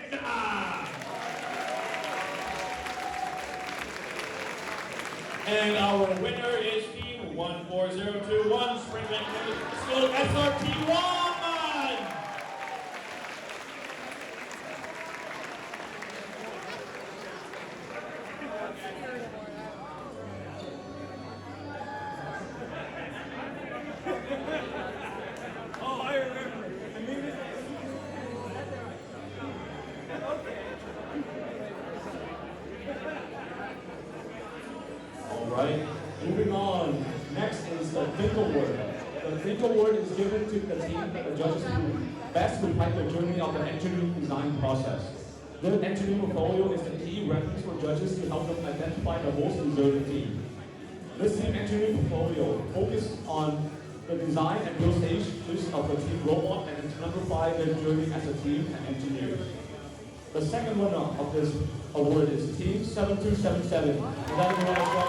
And our winner is Team 14021, Springbank School SRT1. Oh, I remember. I mean, Alright, moving on. Next is the Think Award. The Think Award is given to the team that the judges who best reflect the journey of the engineering design process. Their engineering portfolio is the key reference for judges to help them identify the most deserving team. This team engineering portfolio focuses on the design and build stages of the team robot and exemplify their journey as a team and engineers. The second winner of this award is Team 7277. And that is what I was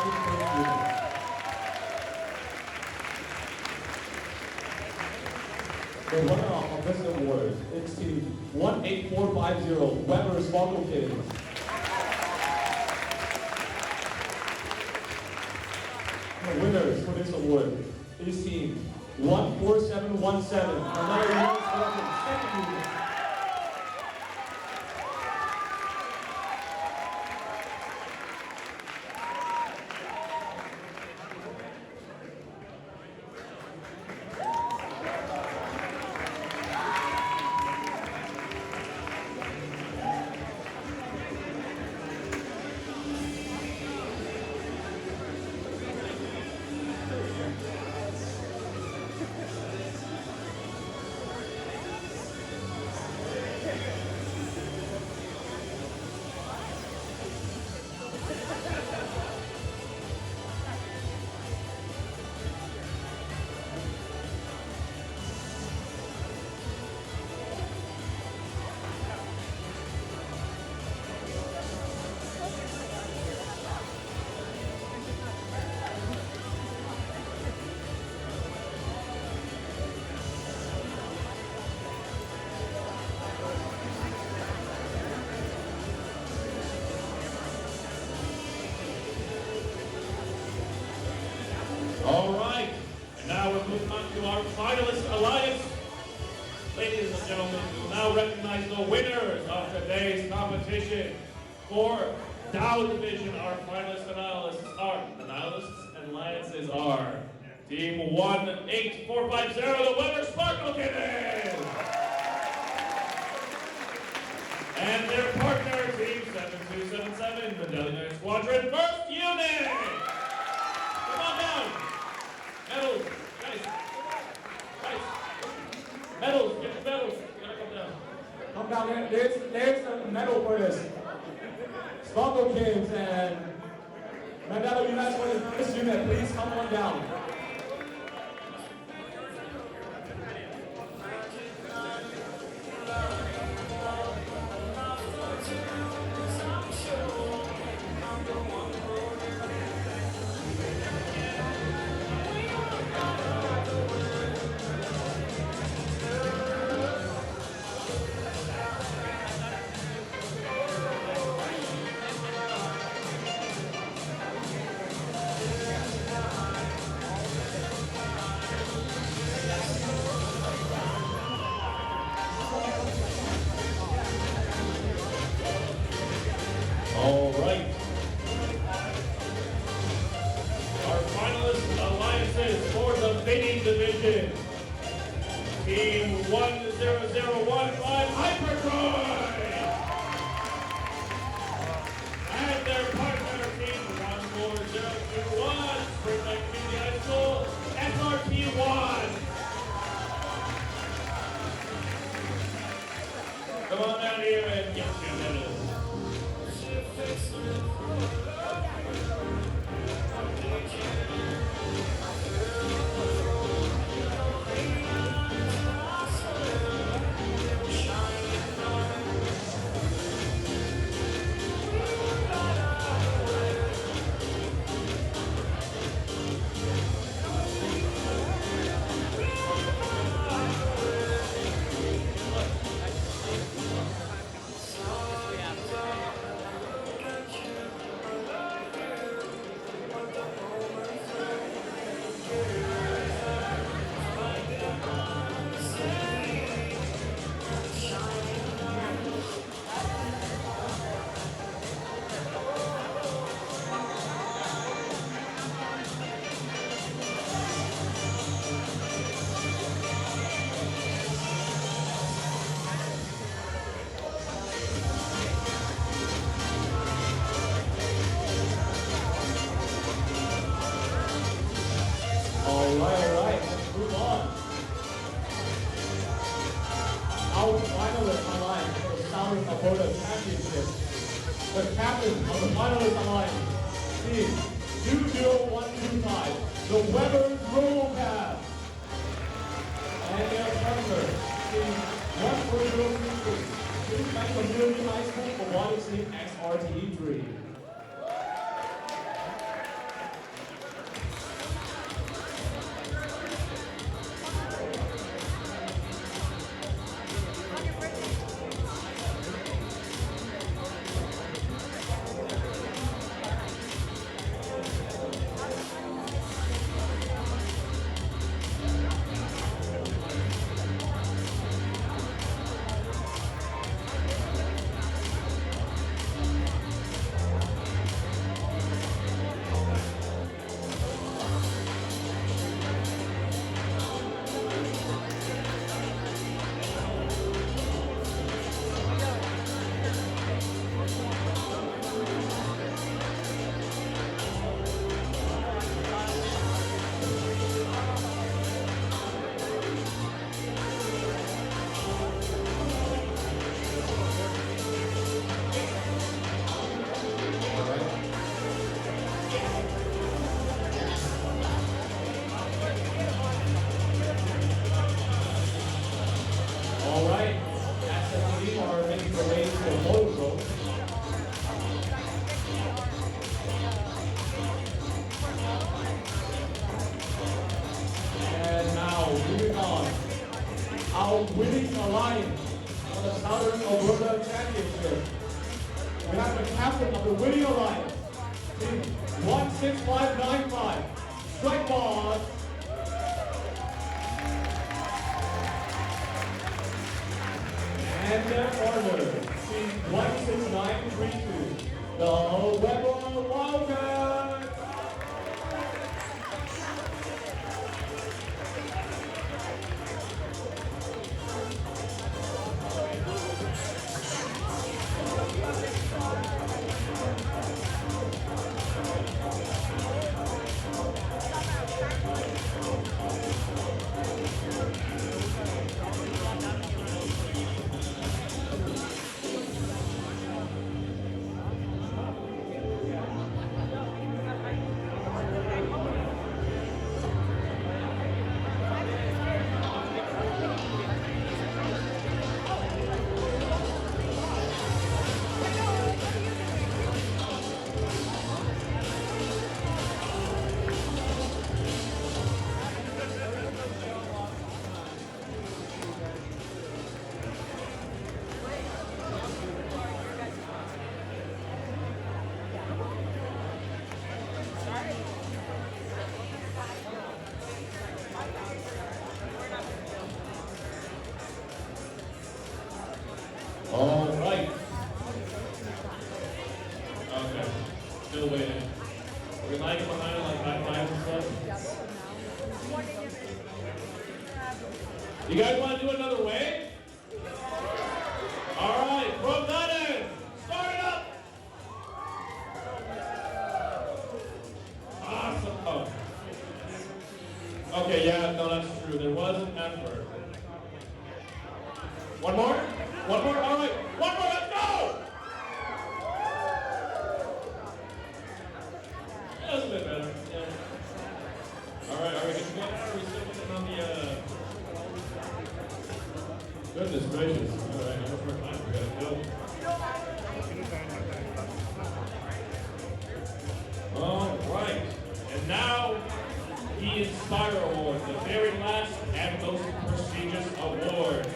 The winner of this award is Team 18450, Weber Sparkle Kids. The winners for this award is Team 14717. Another Weber Sparkle second winner. All right, and now we're moving on to our finalist alliance. Ladies and gentlemen, we will now recognize the winners of today's competition. For Dow Division, our finalist and alliances are Team 18450, the Weber Sparkle Kittens! And their partner, Team 7277, the Delegate Squadron First Unit! Come on down! Medals, guys! Medals, get the medals! You gotta come down. Come down here. There's a medal for this. Sparkle Kids and Mandela, you guys want to this unit, please come on down. All right. Our finalist alliances for the bidding division. Team 10015 Hyperdrive. And their partner, Team 14021 Springline Community High School, SRT1. Come on down here and get your medals. All right, let's move on. Our finalist alliance for South Southern Alberta Championship. The captain of the finalist alliance, team 20125, the Weber Robocab. And their partner, team 14033, Queensland Community High School Robotics Team XRTE3. Winning alliance for the Southern Alberta Championship. We have the captain of the winning alliance, team 16595, Strike Boss. And their partner, team 16932, the Weber Wildcats. All right. Okay. Still waiting. We're lagging behind like high five and stuff. You guys want to do another wave? All right. From that end, start it up. Awesome. Oh. Okay. Yeah. No, that's true. There was an effort. One more? One more? All right. One more, let's go! That was a bit better. Yeah. All right, are we good to go now? Are we still looking on the, Goodness gracious. All right, how much more time we gotta go? All right. And now, the Inspire Award, the very last and most prestigious award.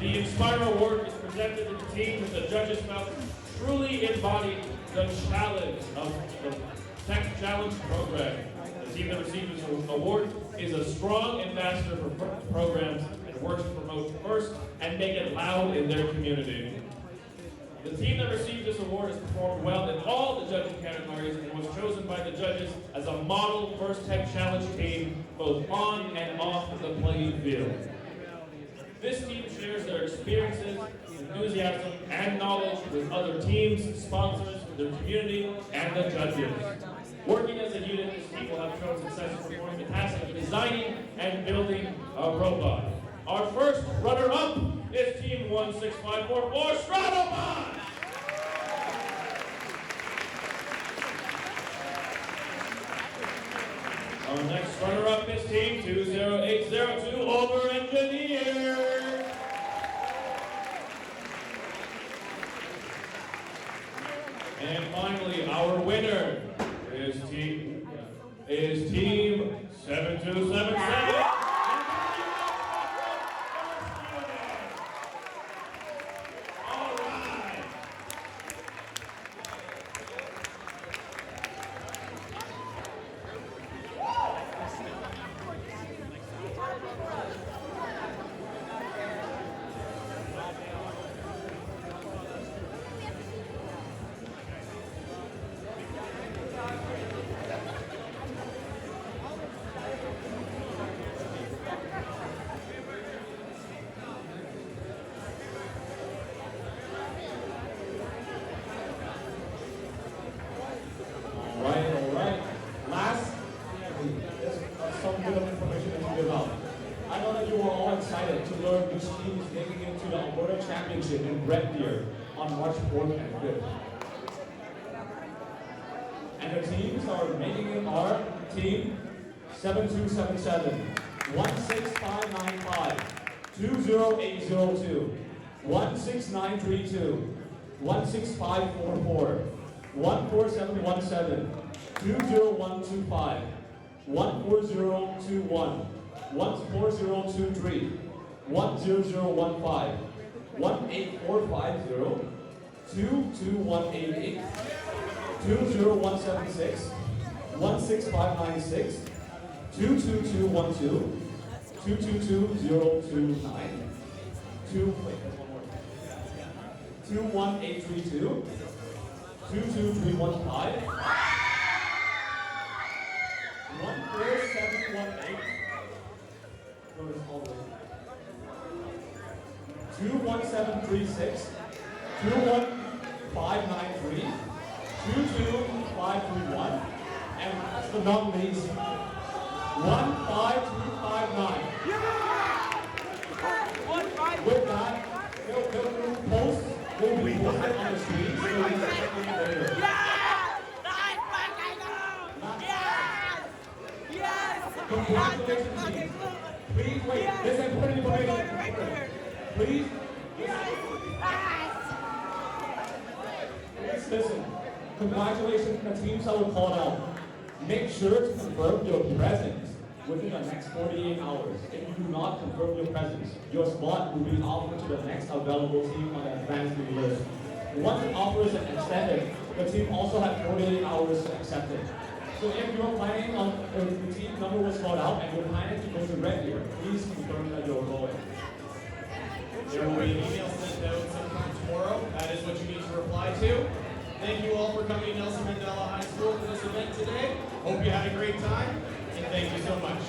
The Inspire Award is presented to the team that the judges felt truly embodied the challenge of the Tech Challenge program. The team that received this award is a strong ambassador for programs and works to promote first and make it loud in their community. The team that received this award has performed well in all the judging categories and was chosen by the judges as a model First Tech Challenge team both on and off the playing field. This team shares their experiences, enthusiasm, and knowledge with other teams, sponsors, their community, and the judges. Working as a unit, this team will have shown success in performing the task of designing and building a robot. Our first runner-up is Team 16544 Stratobot. Our next runner-up is Team 20802 Over Engineer. And finally, our winner is Team 7277. Alright. Last, some bit of information to give out. I know that you are all excited to learn which team is making it to the Alberta Championship in Red Deer on March 4th and 5th. And the teams that are making it are Team 7277, 16595, 20802, 16932, 16544, 14717, 20125, 14021, 14023, 10015, 18450, 22188, 20176, 16596, 22212, 222029, 21832, 22315, 14718, 21736, 21593, 22531, and last but not least, 15259. With that, the post will be posted on the screen, so you can check it later. Congratulations, team. Please wait. This is important information. Please. Please listen. Congratulations to the teams that were called out. Make sure to confirm your presence within the next 48 hours. If you do not confirm your presence, your spot will be offered to the next available team on the advanced league list. Once an offer is extended, the team also has 48 hours to accept it. So if you're planning on, the team number was called out and you're planning to go to Red Deer, please confirm that you're going. There will be an email sent out sometime tomorrow. That is what you need to reply to. Thank you all for coming to Nelson Mandela High School for this event today. Hope you had a great time, and thank you so much.